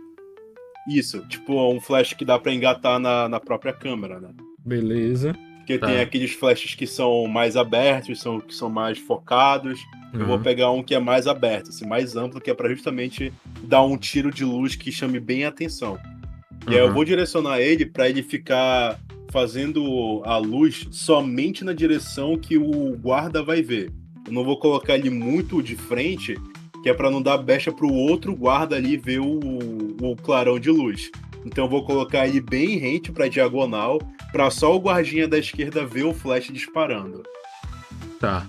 Isso, tipo um flash que dá para engatar na própria câmera, né? Beleza. Porque tem aqueles flashes que são mais abertos, que são mais focados. Eu vou pegar um que é mais aberto, assim, mais amplo, que é para justamente dar um tiro de luz que chame bem a atenção. E aí eu vou direcionar ele para ele ficar fazendo a luz somente na direção que o guarda vai ver. Eu não vou colocar ele muito de frente, que é pra não dar brecha pro outro guarda ali ver o clarão de luz. Então eu vou colocar ele bem rente pra diagonal, pra só o guardinha da esquerda ver o flash disparando. Tá.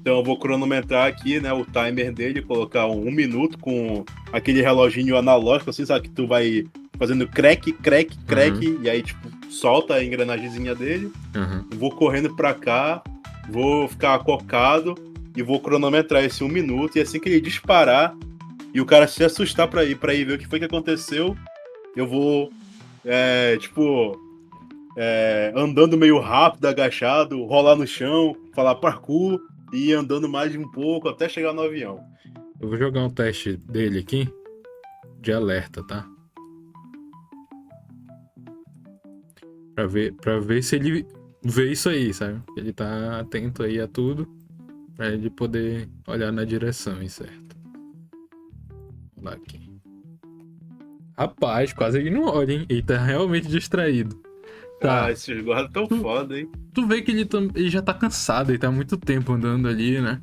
Então eu vou cronometrar aqui, né, o timer dele, colocar 1 minuto com aquele reloginho analógico, assim, sabe, que tu vai fazendo crack, e aí, tipo, solta a engrenagemzinha dele. Vou correndo pra cá, vou ficar acocado e vou cronometrar esse 1 minuto, e assim que ele disparar e o cara se assustar pra ir ver o que foi que aconteceu, eu vou, andando meio rápido, agachado, rolar no chão, falar parkour, e ir andando mais um pouco até chegar no avião. Eu vou jogar um teste dele aqui de alerta, tá? Pra ver se ele vê isso aí, sabe? Ele tá atento aí a tudo pra ele poder olhar na direção, hein, certo? Vamos lá aqui. Rapaz, quase ele não olha, hein? Ele tá realmente distraído. Tá. Ah, esses guardas tão foda, hein? Tu vê que ele já tá cansado, ele tá há muito tempo andando ali, né?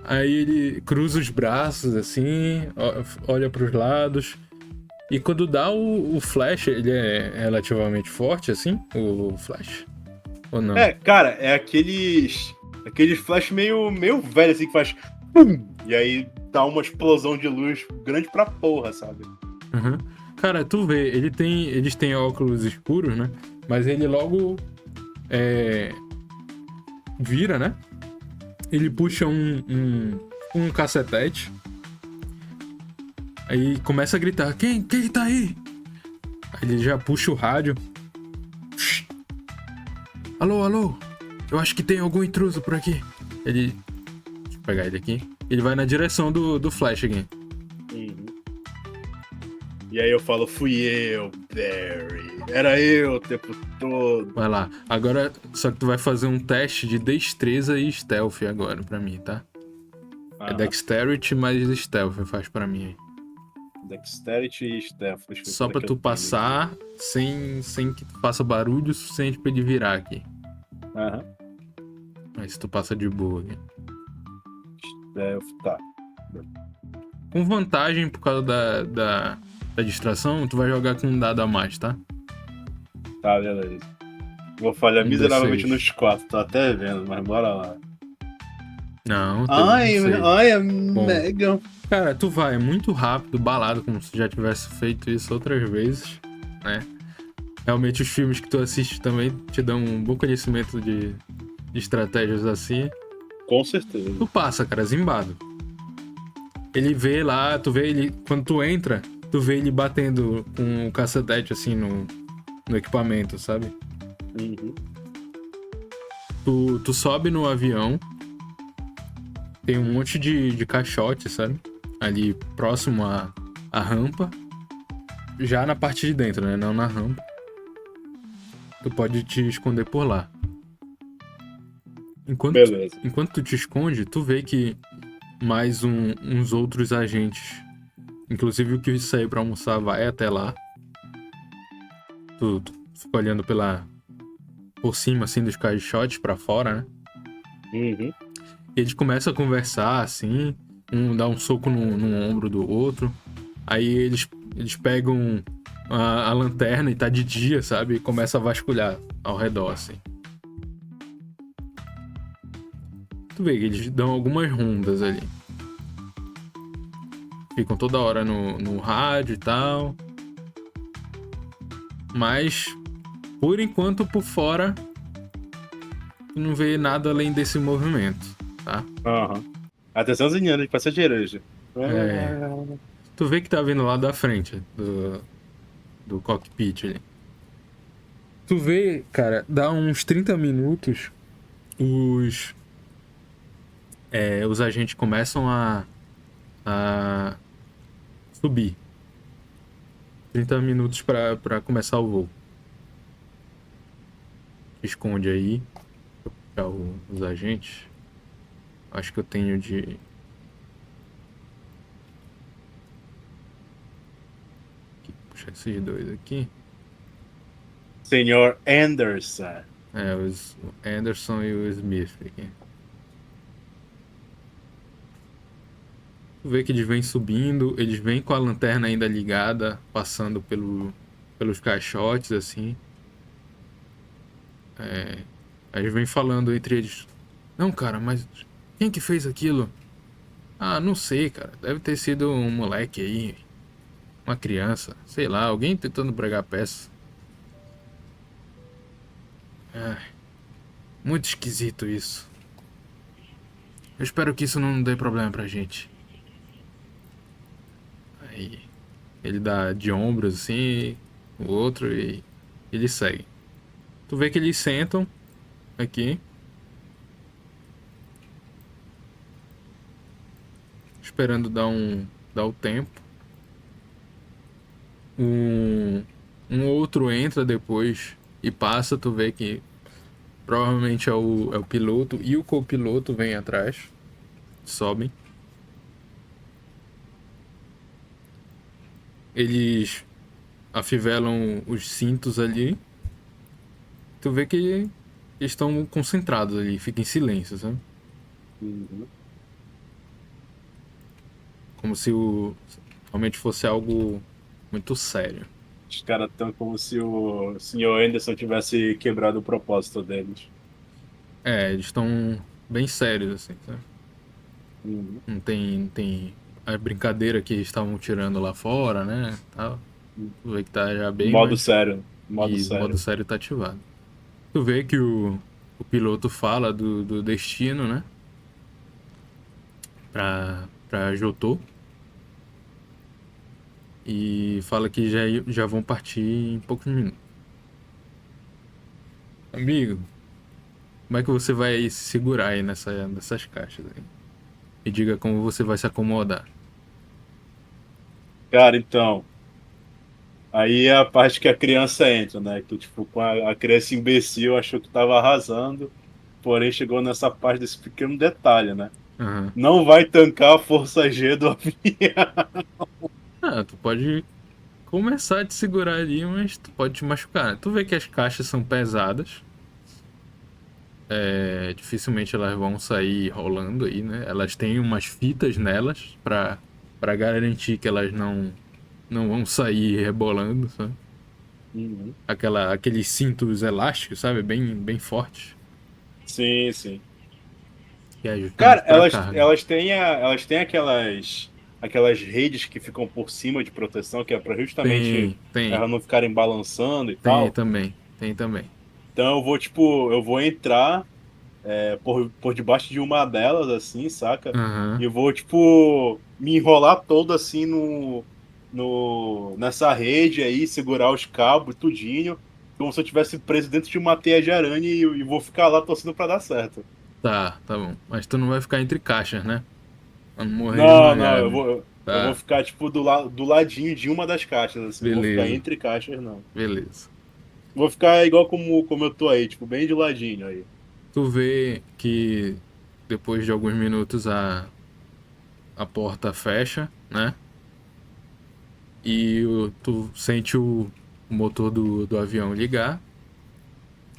Aí ele cruza os braços assim, olha pros lados. E quando dá o flash, ele é relativamente forte assim, o flash? Ou não? Cara, é aqueles flash meio velho assim que faz pum, e aí dá uma explosão de luz grande pra porra, sabe? Uhum. Cara, tu vê, eles têm óculos escuros, né? Mas ele logo vira, né? Ele puxa um cacetete. Aí começa a gritar: Quem tá aí? Aí ele já puxa o rádio. Alô? Eu acho que tem algum intruso por aqui. Deixa eu pegar ele aqui. Ele vai na direção do Flash aqui. Uhum. E aí eu falo: fui eu, Barry. Era eu o tempo todo. Vai lá. Agora, só que tu vai fazer um teste de destreza e stealth agora pra mim, tá? É Dexterity mais stealth faz pra mim aí. Dexterity e stealth. Só pra tu passar sem que tu faça barulho suficiente pra ele virar aqui. Aham. Mas se tu passa de boa aqui. Stealth, tá. Com vantagem por causa da distração, tu vai jogar com um dado a mais, tá? Tá, beleza. Vou falhar Um miseravelmente D6. nos 4, tô até vendo, mas bora lá. Não, Ai, é Bom. mega. Cara, tu vai muito rápido, balado, como se já tivesse feito isso outras vezes, né? Realmente os filmes que tu assiste também te dão um bom conhecimento de estratégias assim. Com certeza. Tu passa, cara, zimbado. Ele vê lá, tu vê ele... Quando tu entra, tu vê ele batendo com o cacetete assim no equipamento, sabe? Uhum. Tu sobe no avião, tem um monte de caixote, sabe? Ali próximo à rampa. Já na parte de dentro, né? Não na rampa. Tu pode te esconder por lá. Beleza. Enquanto tu te esconde, tu vê que mais uns outros agentes, inclusive o que saiu pra almoçar, vai até lá. Tu fica olhando por cima, assim, dos caixotes pra fora, né? Uhum. E eles começam a conversar, assim, um dá um soco no ombro do outro. Aí eles pegam a lanterna e tá de dia, sabe? E começa a vasculhar ao redor, assim. Tu vê que eles dão algumas rondas ali. Ficam toda hora no rádio e tal. Mas, por enquanto, por fora, tu não vê nada além desse movimento, tá? Aham. Atenção, Ziniano, de passageiros. Tu vê que tá vindo lá da frente do cockpit ali. Tu vê, cara, dá uns 30 minutos, os agentes começam a subir. 30 minutos pra começar o voo. Esconde aí. Deixa eu puxar os agentes. Acho que eu tenho de... Puxar esses dois aqui. Senhor Anderson. O Anderson e o Smith aqui. Tu vê que eles vêm subindo, eles vêm com a lanterna ainda ligada, passando pelos caixotes, assim. Aí eles vêm falando entre eles. Não, cara, mas quem que fez aquilo? Ah, não sei, cara. Deve ter sido um moleque aí, uma criança, sei lá, alguém tentando pregar peça. Muito esquisito isso. Eu espero que isso não dê problema pra gente. Aí ele dá de ombros assim, o outro e ele segue. Tu vê que eles sentam aqui, esperando dar o tempo. Um outro entra depois e passa, tu vê que provavelmente é o piloto e o copiloto vem atrás, sobem. Eles afivelam os cintos ali. Tu vê que eles estão concentrados ali, fica em silêncio, sabe? Uhum. Como se realmente fosse algo muito sério. Os caras estão como se o senhor Anderson tivesse quebrado o propósito deles. Eles estão bem sérios, assim, sabe? Uhum. Não tem a brincadeira que estavam tirando lá fora, né? Tal. Tu vê que tá já bem, Modo mas. sério. Modo E o modo sério. sério tá ativado. Tu vê que o piloto fala do destino, né? Pra Jotô. E fala que já vão partir em poucos minutos. Amigo, como é que você vai se segurar aí nessas caixas aí? Me diga como você vai se acomodar. Cara, então. Aí é a parte que a criança entra, né? Que, tipo, com a criança imbecil achou que tava arrasando, porém chegou nessa parte desse pequeno detalhe, né? Aham. Não vai tancar a força G do avião. Ah, tu pode começar a te segurar ali, mas tu pode te machucar. Tu vê que as caixas são pesadas. Dificilmente elas vão sair rolando aí, né? Elas têm umas fitas nelas pra garantir que elas não vão sair rebolando, sabe? Uhum. Aqueles cintos elásticos, sabe? Bem fortes. Sim, sim. Que é justamente Cara, pra carga. elas têm aquelas redes que ficam por cima de proteção, que é para justamente Tem elas não ficarem balançando e tal. também. Tem também. Então eu vou, tipo, eu vou entrar por debaixo de uma delas, assim, saca? E Aham. eu vou, tipo, me enrolar todo assim nessa rede aí, segurar os cabos, tudinho, como se eu tivesse preso dentro de uma teia de aranha e vou ficar lá torcendo pra dar certo. Tá bom. Mas tu não vai ficar entre caixas, né? Pra não morrer Não, não, esmagado. eu vou Tá, ficar, tipo, do ladinho de uma das caixas, assim, não vou ficar beleza. entre caixas, não. Beleza. Vou ficar igual como eu tô aí, tipo, bem de ladinho aí. Tu vê que depois de alguns minutos a porta fecha, né? E tu sente o motor do avião ligar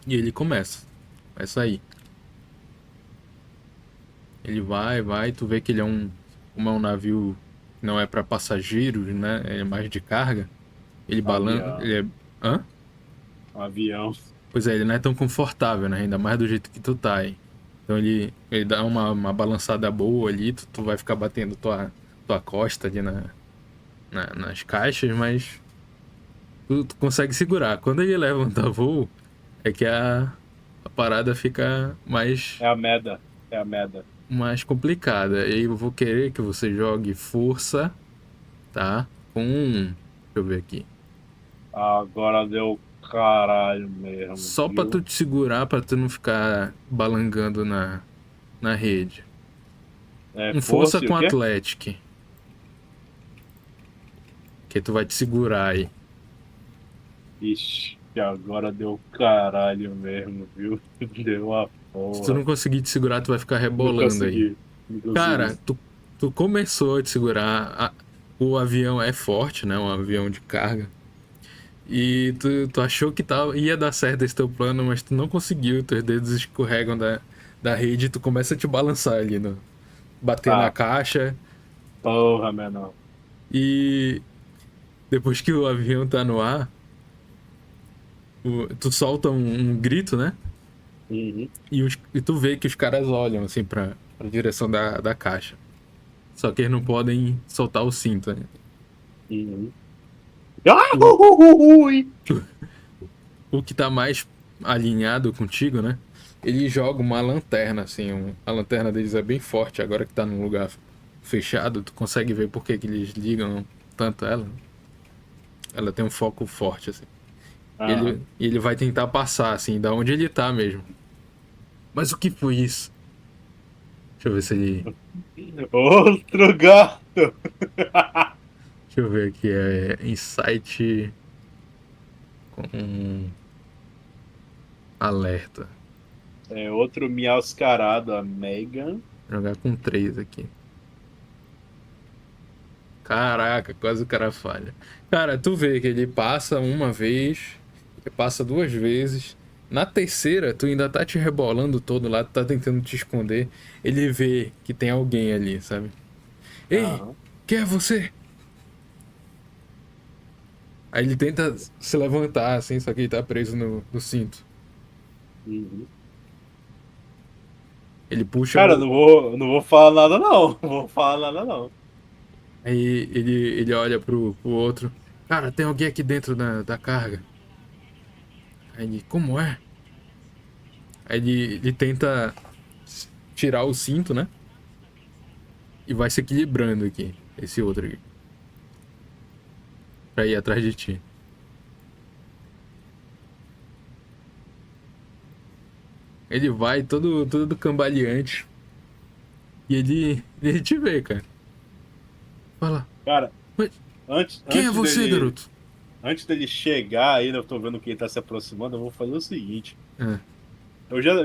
e ele começa a ir. Ele vai, tu vê que ele como é um navio que não é para passageiros, né? É mais de carga. Ele balança, Avião, ele é... Hã? avião. Pois é, ele não é tão confortável, né? Ainda mais do jeito que tu tá aí. Então ele dá uma balançada boa ali, tu vai ficar batendo tua costa ali nas caixas, mas tu consegue segurar. Quando ele levanta voo, é que a parada fica É a meda, é a meda. mais complicada. E aí eu vou querer que você jogue força, tá? Deixa eu ver aqui. Agora deu caralho mesmo, Só pra tu viu? te segurar, pra tu não ficar balangando na rede. É Força força e o com quê? Athletic, que tu vai te segurar aí. Ixi, agora deu caralho mesmo, viu? Deu a Se tu porra. não conseguir te segurar, tu vai ficar Não rebolando aí. consegui, não Cara, consegui. tu começou a te segurar. O avião é forte, né? Um avião de carga. E tu achou que ia dar certo esse teu plano, mas tu não conseguiu. Teus dedos escorregam da rede e tu começa a te balançar ali, bater na Tá, caixa. Porra, menor. E depois que o avião tá no ar, tu solta um grito, né? Uhum, E tu vê que os caras olham assim pra direção da caixa. Só que eles não podem soltar o cinto, né? uhum. Ah, O, ui. o que tá mais alinhado contigo, né? Ele joga uma lanterna, assim. A lanterna deles é bem forte. Agora que tá num lugar fechado, tu consegue ver por que que eles ligam tanto ela. Ela tem um foco forte, assim. Aham. E ele vai tentar passar, assim, da onde ele tá mesmo. Mas o que foi isso? Deixa eu ver se ele. Outro gato. Deixa eu ver aqui. É Insight com alerta. É outro miauscarado, a Megan. Vou jogar com 3 aqui. Caraca, quase o cara falha. Cara, tu vê que ele passa uma vez, ele passa duas vezes. Na terceira, tu ainda tá te rebolando todo lá, tu tá tentando te esconder. Ele vê que tem alguém ali, sabe? Ei, Aham. quem é você? Aí ele tenta se levantar, assim, só que ele tá preso no cinto. Uhum. Ele puxa Cara, o. não vou falar nada, não. Não vou falar nada, não. Aí ele olha pro outro. Cara, tem alguém aqui dentro da carga. Aí ele, como é? Aí ele tenta tirar o cinto, né? E vai se equilibrando aqui. Esse outro aqui. Pra ir atrás de ti. Ele vai todo cambaleante. E ele te vê, cara. Fala. Cara, Mas antes, quem é antes você, dele, garoto? antes dele chegar aí, eu tô vendo que ele tá se aproximando, eu vou fazer o seguinte. Ah,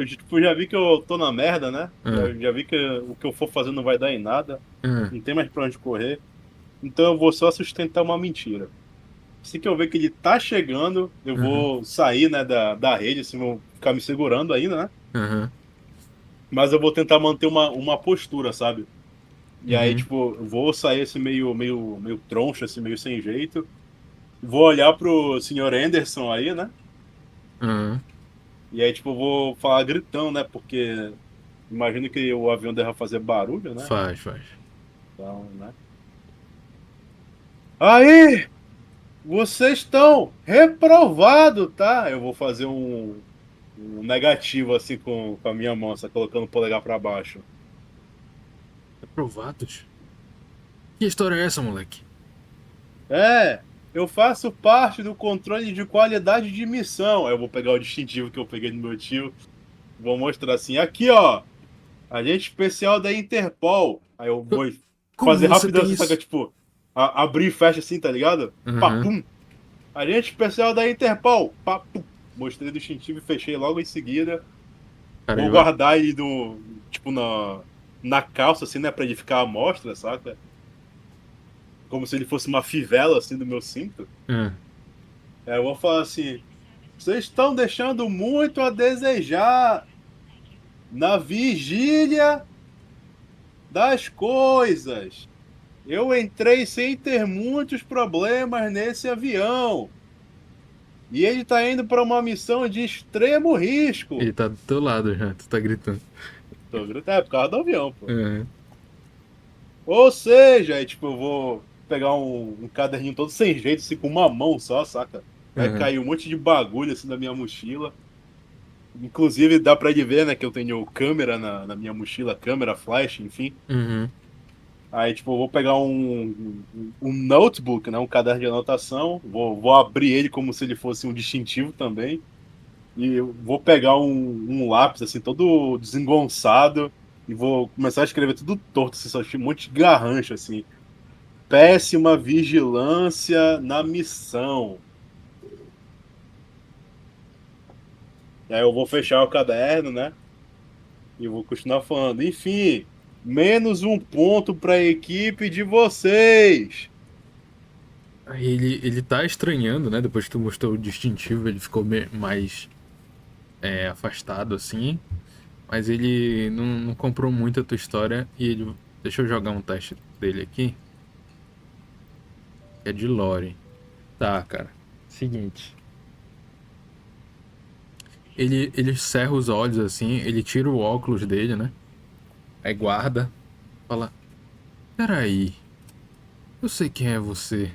Tipo, já vi que eu tô na merda, né? ah, Já vi que o que eu for fazer não vai dar em nada. ah, Não tem mais pra onde correr. Então eu vou só sustentar uma mentira. Assim que eu ver que ele tá chegando, eu aham, vou sair, né, da rede, assim, vou ficar me segurando ainda, né? aham, Mas eu vou tentar manter uma postura, sabe? E aí, uhum, tipo, eu vou sair assim meio troncho, assim, meio sem jeito. Vou olhar pro senhor Anderson aí, né? aham. E aí, tipo, eu vou falar gritão, né? Porque imagino que o avião deva fazer barulho, né? Faz, faz. Então, né? Aí, vocês estão reprovados, tá? Eu vou fazer um negativo assim com a minha mão, só colocando o polegar pra baixo. Aprovados? Que história é essa, moleque? É, eu faço parte do controle de qualidade de missão. Aí eu vou pegar o distintivo que eu peguei do meu tio, vou mostrar assim, aqui ó, agente especial da Interpol. Aí eu vou Como fazer você rapidão tem assim, sabe? isso? Tipo, abrir e fecha assim, tá ligado? Aham. Papum. Agente especial da Interpol. Papum. Mostrei o distintivo e fechei logo em seguida. Cara, Vou ele vai. guardar ele no, tipo, na calça, assim, né? Pra ele ficar à mostra, saca? Como se ele fosse uma fivela, assim, do meu cinto. Ah, Aí eu vou falar assim: vocês estão deixando muito a desejar na vigília das coisas. Eu entrei sem ter muitos problemas nesse avião. E ele está indo para uma missão de extremo risco. ele tá do teu lado já, tu tá gritando. Tô gritando, é por causa do avião, pô. Aham, Ou seja, aí, tipo, eu vou pegar um caderninho todo sem jeito, assim, com uma mão só, saca? Vai aham. cair um monte de bagulho, assim, da minha mochila. Inclusive, dá pra ele ver, né, que eu tenho câmera na minha mochila, câmera, flash, enfim. Uhum. Aí, tipo, eu vou pegar um notebook, né, um caderno de anotação, vou abrir ele como se ele fosse um distintivo também, e eu vou pegar um lápis, assim, todo desengonçado, e vou começar a escrever tudo torto, assim, só um monte de garrancho, assim. Péssima vigilância na missão. E aí eu vou fechar o caderno, né, e vou continuar falando. Enfim, menos um ponto para a equipe de vocês. Aí ele tá estranhando, né? Depois que tu mostrou o distintivo, ele ficou mais afastado assim. Mas ele não comprou muito a tua história e ele Deixa eu jogar um teste dele aqui. Que é de lore. Tá, cara. Seguinte. Ele cerra os olhos assim, ele tira o óculos dele, né? Aí guarda. Fala: Peraí. Eu sei quem é você.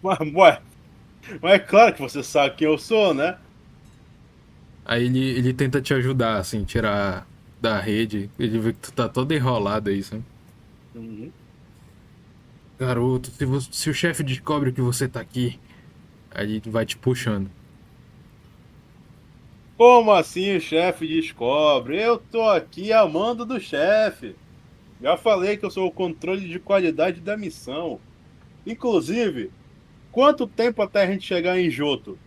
Ué, mas é claro que você sabe quem eu sou, né? Aí ele tenta te ajudar, assim, tirar da rede. Ele vê que tu tá todo enrolado aí, sabe? Uhum. Garoto, se o chefe descobre que você tá aqui, aí ele vai te puxando. Como assim o chefe descobre? Eu tô aqui a mando do chefe. Já falei que eu sou o controle de qualidade da missão. Inclusive, quanto tempo até a gente chegar em Joto?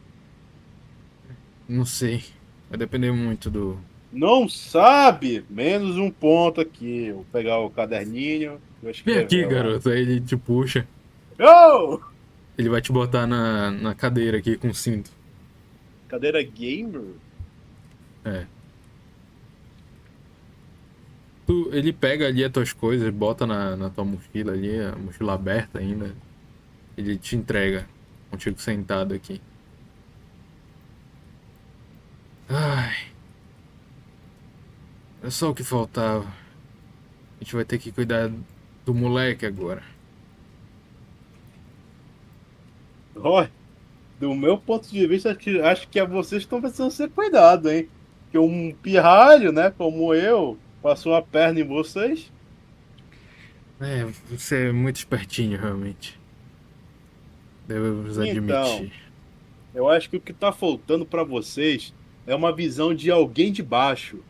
Não sei. Vai depender muito do. Não sabe? Menos um ponto aqui. Vou pegar o caderninho, vou Vem aqui, escrever lá. garoto. Aí ele te puxa. Oh! Ele vai te botar na cadeira aqui com o cinto. Cadeira gamer? É. Ele pega ali as tuas coisas, bota na tua mochila ali, a mochila aberta ainda. Ele te entrega, contigo sentado aqui. Ai, é só o que faltava. A gente vai ter que cuidar do moleque agora. Ó, do meu ponto de vista, acho que vocês estão precisando ser cuidados, hein? Que um pirralho, né, como eu, passou a perna em vocês. É, você é muito espertinho, realmente. Devemos Então, admitir. eu acho que o que tá faltando pra vocês é uma visão de alguém de baixo.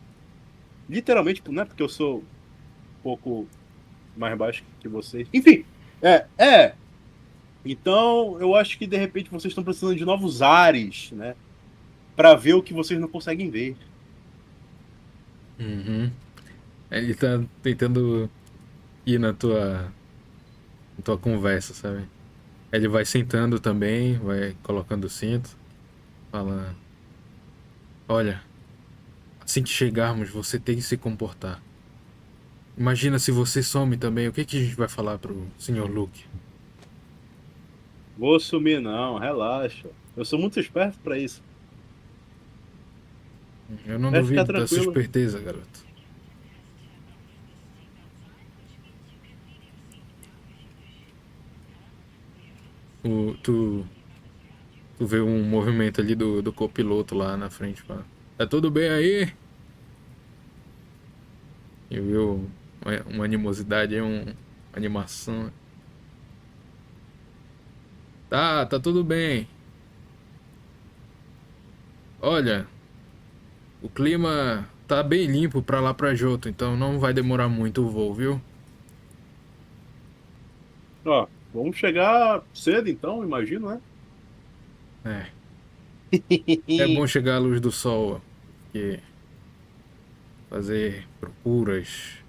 Literalmente, não é porque eu sou um pouco mais baixo que vocês. Enfim, é. Então, eu acho que de repente vocês estão precisando de novos ares, né? Pra ver o que vocês não conseguem ver. Uhum. Ele tá tentando ir na tua conversa, sabe? Ele vai sentando também, vai colocando o cinto, fala: Olha, assim que chegarmos, você tem que se comportar. Imagina se você some também, o que que a gente vai falar pro Sr. Luke? Vou sumir, não, relaxa. Eu sou muito esperto pra isso. Eu não Vai ficar duvido da sua tranquilo. esperteza, garoto. Tu vê um movimento ali do copiloto lá na frente, fala: Tá tudo bem aí? E viu uma animosidade aí, uma animação. Tá tudo bem. Olha, o clima tá bem limpo pra lá pra Joto, então não vai demorar muito o voo, viu? Ó, vamos chegar cedo então, imagino, né? É. É bom chegar à luz do sol, porque fazer procuras,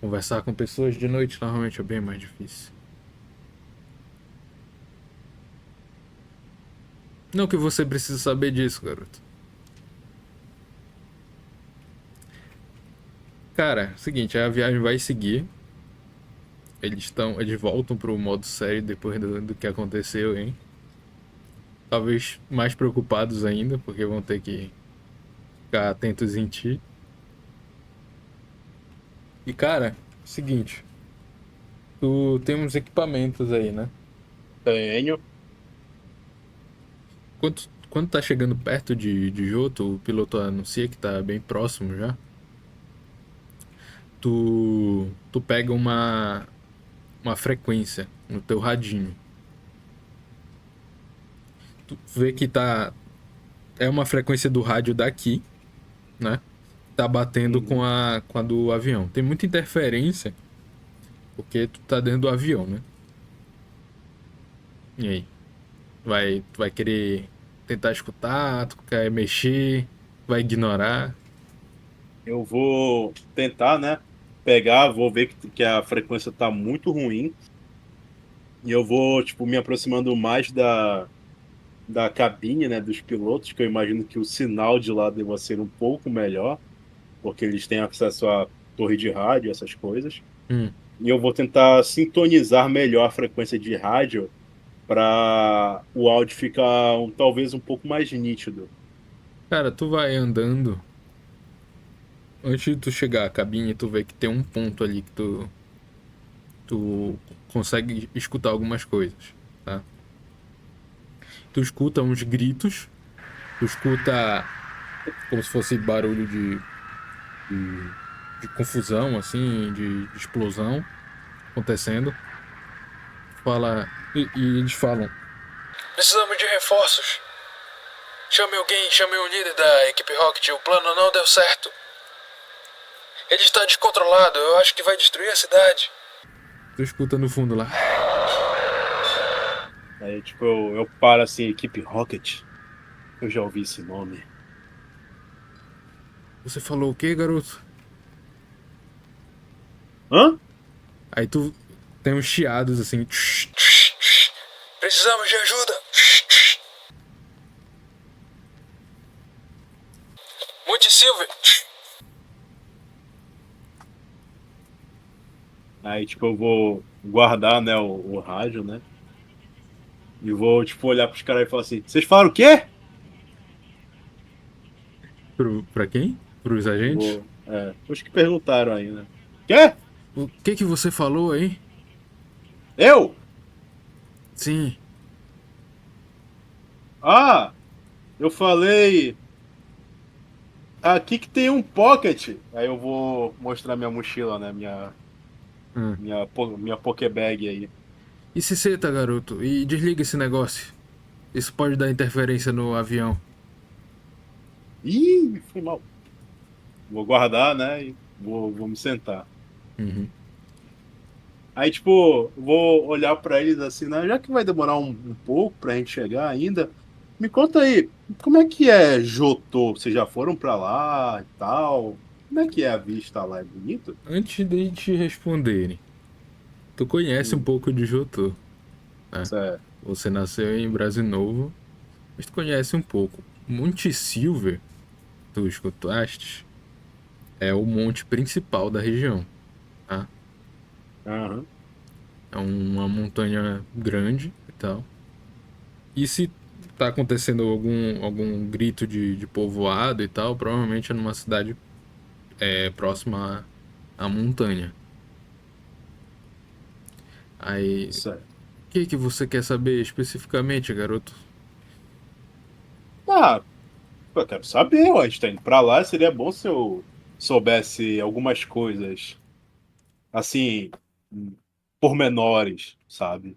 conversar com pessoas de noite normalmente é bem mais difícil. Não que você precise saber disso, garoto. Cara, seguinte, a viagem vai seguir. Eles voltam pro modo sério depois do que aconteceu, hein? Talvez mais preocupados ainda, porque vão ter que ficar atentos em ti. E cara, seguinte, tu tem uns equipamentos aí, né? Tenho. Quando tá chegando perto de Johto, o piloto anuncia que tá bem próximo já. Tu pega uma frequência no teu radinho. Tu vê que tá. É uma frequência do rádio daqui, né? Tá batendo Uhum. com a do avião. Tem muita interferência, porque tu tá dentro do avião, né? E aí? Tu vai querer tentar escutar, tu quer mexer, vai ignorar. Eu vou tentar, né? Pegar, vou ver que a frequência tá muito ruim. E eu vou, tipo, me aproximando mais da cabine, né? Dos pilotos, que eu imagino que o sinal de lá deva ser um pouco melhor, porque eles têm acesso a torre de rádio, essas coisas. Hum. E eu vou tentar sintonizar melhor a frequência de rádio para o áudio ficar talvez um pouco mais nítido. Cara, tu vai andando. Antes de tu chegar à cabine, tu vê que tem um ponto ali que tu consegue escutar algumas coisas, tá? Tu escuta uns gritos, tu escuta como se fosse barulho de confusão, assim, de explosão acontecendo. Fala. E eles falam: Precisamos de reforços. Chame alguém, chame o líder da equipe Rocket. O plano não deu certo. Ele está descontrolado. Eu acho que vai destruir a cidade. Tu escuta no fundo lá. Aí, tipo, eu paro assim, equipe Rocket. Eu já ouvi esse nome. Você falou o quê, garoto? Hã? Aí tu tem uns chiados assim. Precisamos de ajuda. Monte Silver. Aí, tipo, eu vou guardar, né, o rádio, né? E vou, tipo, olhar pros caras e falar assim: vocês falaram o quê? Pra quem? Pros agentes? Os que perguntaram aí, né? Quê? O que você falou aí? Eu? Sim. Ah, eu falei. Aqui que tem um pocket. Aí eu vou mostrar minha mochila, né? Hum. Minha Pokébag aí. E se senta, garoto, e desliga esse negócio. Isso pode dar interferência no avião. Ih, foi mal. Vou guardar, né? E vou me sentar. Uhum. Aí, tipo, vou olhar pra eles assim, né? Já que vai demorar um pouco pra gente chegar ainda, me conta aí, como é que é Jotô? Vocês já foram pra lá e tal? Como é que é a vista lá? É bonito? Antes de te responderem, tu conhece um pouco de Jotô, né? Certo. Você nasceu em Brasil Novo, mas tu conhece um pouco. Monte Silver, tu escutaste, é o monte principal da região, tá? Aham. É uma montanha grande e tal. E se tá acontecendo algum grito de povoado e tal, provavelmente é numa cidade próxima à montanha. Aí, Certo. o que você quer saber especificamente, garoto? Ah, eu quero saber, ó, a gente tá indo pra lá, seria bom se eu soubesse algumas coisas, assim, pormenores, sabe?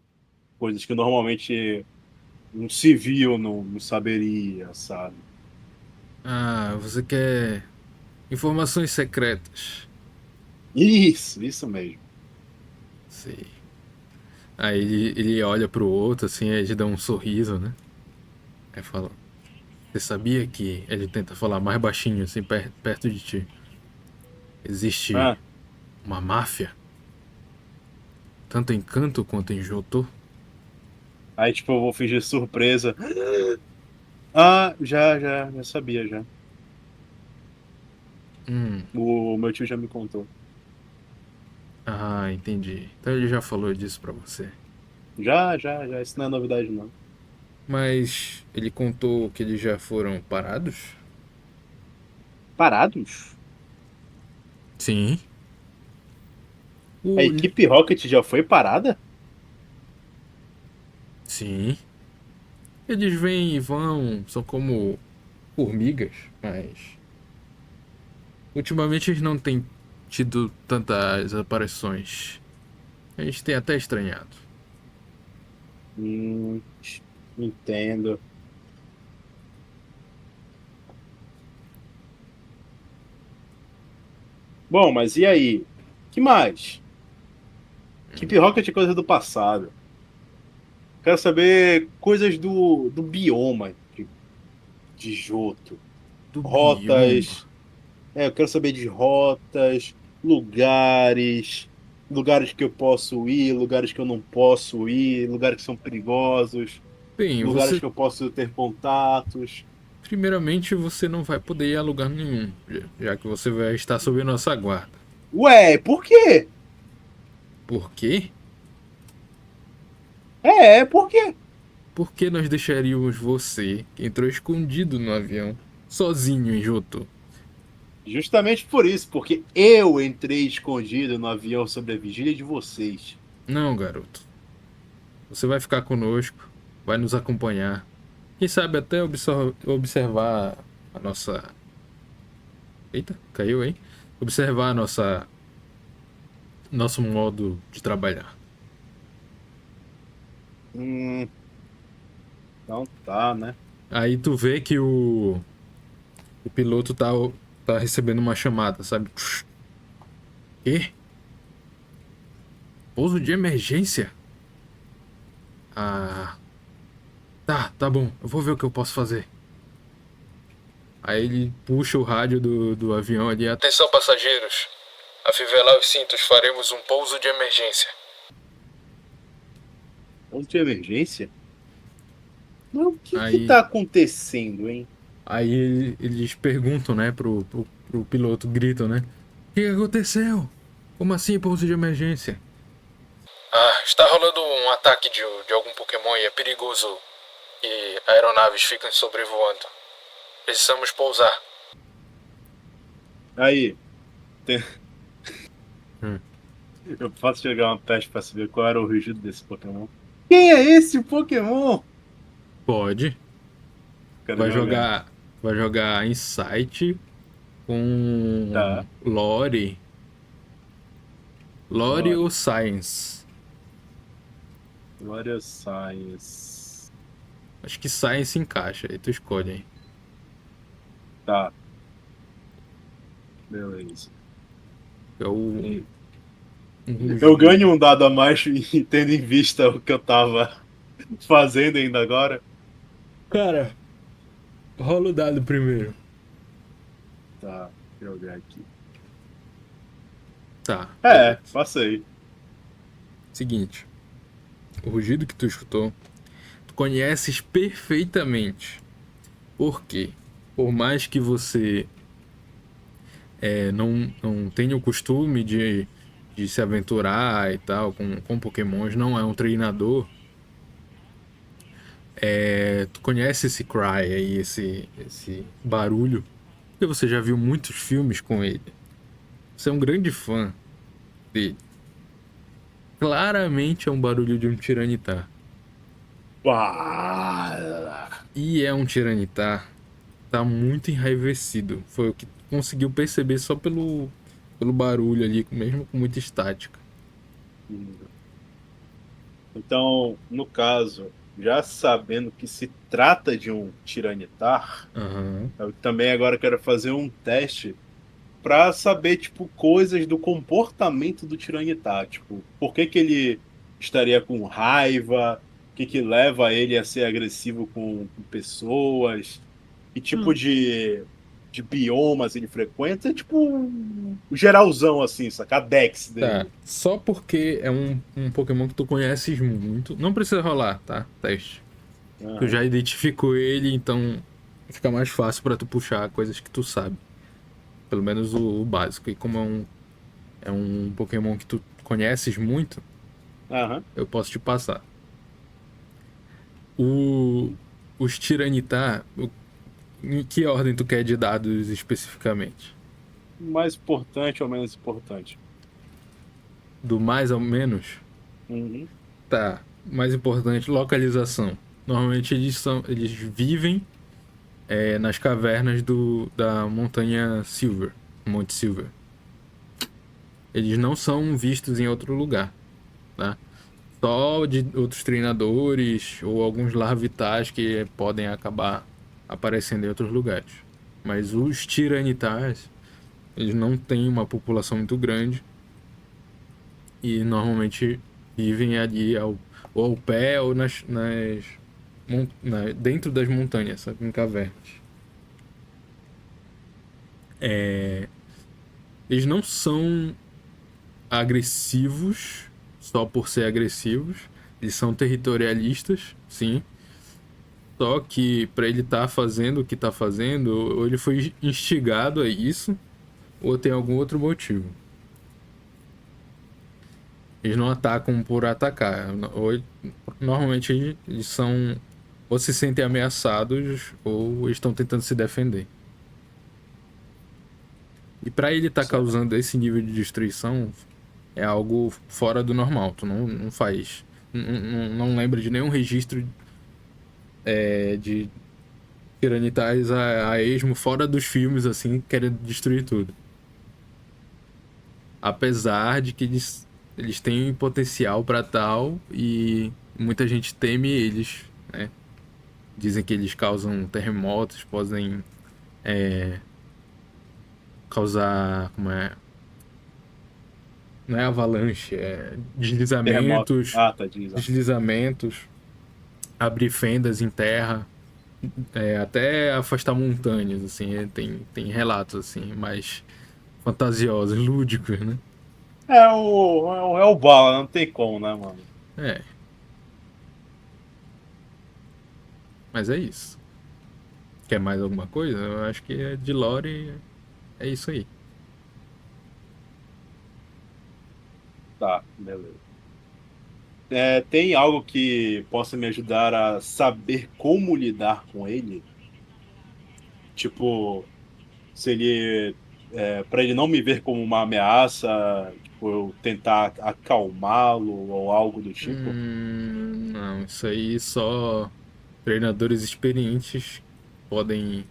Coisas que normalmente um civil não saberia, sabe? Ah, você quer informações secretas. Isso mesmo. Sei. Aí ele olha pro outro, assim, aí ele dá um sorriso, né? Aí fala: Você sabia que ele tenta falar mais baixinho, assim, perto de ti? Existe Ah, uma máfia, tanto em Kanto quanto em Johto? aí, tipo, eu vou fingir surpresa. Ah, já sabia, já. Hum, O meu tio já me contou. ah, entendi. Então ele já falou disso pra você. Já. Isso não é novidade, não. Mas ele contou que eles já foram parados? Parados? Sim. A O... equipe Rocket já foi parada? Sim. Eles vêm e vão, são como formigas, mas ultimamente eles não têm tido tantas aparições. A gente tem até estranhado. Hum, entendo. Bom, mas e aí? Que mais? Equipe Rocket é coisa do passado. Quero saber coisas do bioma de Johto. Do bioma. Rotas. Eu quero saber de rotas, lugares que eu posso ir, lugares que eu não posso ir, lugares que são perigosos, Bem, lugares você. que eu posso ter contatos. Primeiramente, você não vai poder ir a lugar nenhum, já que você vai estar sob nossa guarda. Ué, por quê? Por quê? Por quê? Por que nós deixaríamos você, que entrou escondido no avião, sozinho em Johto? Justamente por isso, porque eu entrei escondido no avião sobre a vigília de vocês. Não, garoto. Você vai ficar conosco, vai nos acompanhar. Quem sabe até observar a nossa. Eita, caiu, hein? Observar a nosso modo de trabalhar. Hum, então tá, né? Aí tu vê que o piloto tá recebendo uma chamada, sabe? Quê? Pouso de emergência? Ah. Tá bom. Eu vou ver o que eu posso fazer. Aí ele puxa o rádio do avião ali. Atenção, passageiros. Afivelar os cintos, faremos um pouso de emergência. Ponto de emergência? Mas o que que Aí, tá acontecendo, hein? aí eles perguntam, né, pro piloto, gritam, né? O que aconteceu? Como assim pouso de emergência? Está rolando um ataque de algum Pokémon e é perigoso que aeronaves fiquem sobrevoando. Precisamos pousar. Aí, tem- Hum. eu posso jogar uma teste pra saber qual era o rugido desse Pokémon. Quem é esse Pokémon? Pode. Quero Vai jogar. jogar, vai jogar Insight com Tá. Lore. Lore ou Glória. Science? Glória Science. Acho que Science encaixa, aí tu escolhe aí. Tá. Beleza. É o. Eu ganho um dado a mais e tendo em vista o que eu tava fazendo ainda agora. Cara, rola o dado primeiro. Tá, deixa eu ver aqui. Tá, beleza. Passei. Seguinte. O rugido que tu escutou, tu conheces perfeitamente. Por quê? Por mais que você não tenha o costume de se aventurar e tal com Pokémons, não é um treinador. Tu conhece esse cry aí, esse barulho, porque você já viu muitos filmes com ele. Você é um grande fã dele. Claramente é um barulho de um Tiranitar. E é um Tiranitar. Tá muito enraivecido. Foi o que conseguiu perceber só pelo barulho ali, mesmo com muita estática. Então, no caso, já sabendo que se trata de um Tiranitar, Aham. eu também agora quero fazer um teste pra saber, tipo, coisas do comportamento do Tiranitar. Tipo, por que que ele estaria com raiva? O que que leva ele a ser agressivo com pessoas? Que tipo de biomas ele frequenta? É tipo o geralzão, assim, saca? A Dex Tá. dele. Só porque é um Pokémon que tu conheces muito. Não precisa rolar, tá? Teste. Tu Aham. já identificou ele, então fica mais fácil pra tu puxar coisas que tu sabe. Pelo menos o básico. E como é um Pokémon que tu conheces muito, Aham. eu posso te passar. O, os Tiranitar, em que ordem tu quer de dados especificamente? Mais importante ou menos importante? Do mais ao menos? Uhum. Tá. Mais importante, localização. Normalmente eles vivem nas cavernas da montanha Silver, Monte Silver. Eles não são vistos em outro lugar, tá? Só de outros treinadores ou alguns larvitais que podem acabar aparecendo em outros lugares. Mas os tiranitais, eles não têm uma população muito grande e normalmente vivem ali ou ao pé ou dentro das montanhas, sabe? Em cavernas. Eles não são agressivos só por ser agressivos. Eles são territorialistas, sim. Só que para ele estar fazendo o que tá fazendo, ou ele foi instigado a isso, ou tem algum outro motivo. Eles não atacam por atacar. Normalmente eles são ou se sentem ameaçados ou estão tentando se defender. E pra ele estar Certo. causando esse nível de destruição é algo fora do normal. Tu não faz. Não lembra de nenhum registro de tiranitais a esmo fora dos filmes assim, querendo destruir tudo. Apesar de que eles têm potencial pra tal e muita gente teme eles, né? Dizem que eles causam terremotos, podem causar, como é, não é avalanche, é Terremoto. deslizamentos, Ah, tá, diz. deslizamentos, abrir fendas em terra, até afastar montanhas, assim, tem relatos assim, mais fantasiosos, lúdicos, né? É o bala, não tem como, né, mano? É, mas é isso. Quer mais alguma coisa? Eu acho que de lore é isso aí. Tá, beleza. Tem algo que possa me ajudar a saber como lidar com ele? Tipo, se ele. Para ele não me ver como uma ameaça, tipo, eu tentar acalmá-lo ou algo do tipo? Não, isso aí só treinadores experientes podem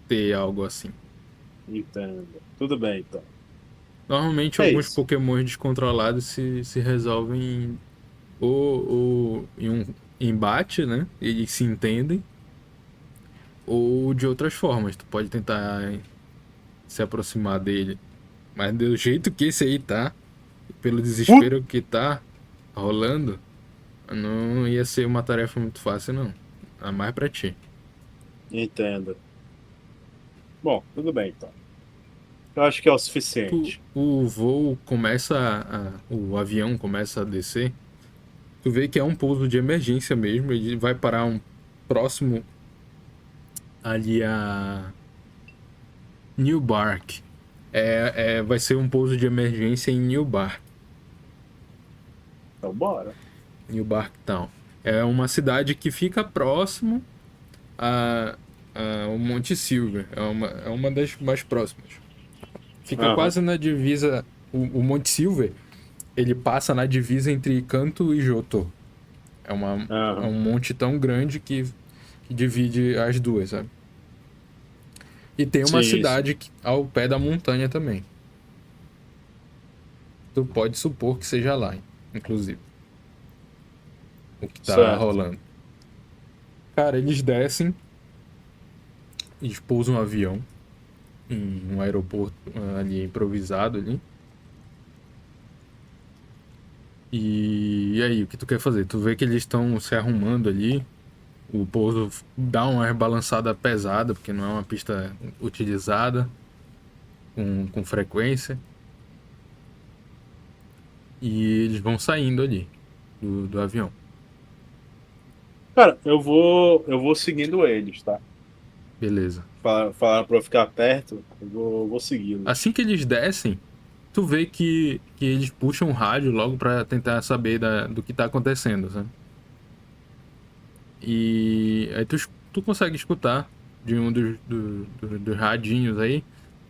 ter algo assim. Entendo. Tudo bem, então. Normalmente É alguns isso. Pokémon descontrolados se resolvem ou em um embate, né? Eles se entendem, ou de outras formas. Tu pode tentar se aproximar dele. Mas do jeito que esse aí tá, pelo Put- desespero que tá rolando, não ia ser uma tarefa muito fácil, não. A mais pra ti. Entendo. Bom, tudo bem, então. Eu acho que é o suficiente. O voo começa o avião começa a descer. Tu vê que é um pouso de emergência mesmo. Ele vai parar um próximo ali a Newbark. Vai ser um pouso de emergência em Newbark. Então, bora. Newbark Town. É uma cidade que fica próximo a o Monte Silver. É uma das mais próximas. Fica Aham, quase na divisa. O Monte Silver ele passa na divisa entre Kanto e Johto. É aham. um monte tão grande que divide as duas, sabe? E tem uma Sim, sim. cidade ao pé da montanha também. Tu pode supor que seja lá, inclusive, o que tá Certo. rolando. Cara, eles descem, eles pousam um avião em um aeroporto ali improvisado ali. E aí, o que tu quer fazer? Tu vê que eles estão se arrumando ali. O pouso dá uma balançada pesada, porque não é uma pista utilizada com frequência. E eles vão saindo ali do avião. Cara, eu vou seguindo eles, tá? Beleza. Falaram pra eu ficar perto, eu vou segui-los. Assim que eles descem, tu vê que eles puxam o rádio logo pra tentar saber do que tá acontecendo, sabe? E aí tu consegue escutar de um dos radinhos aí,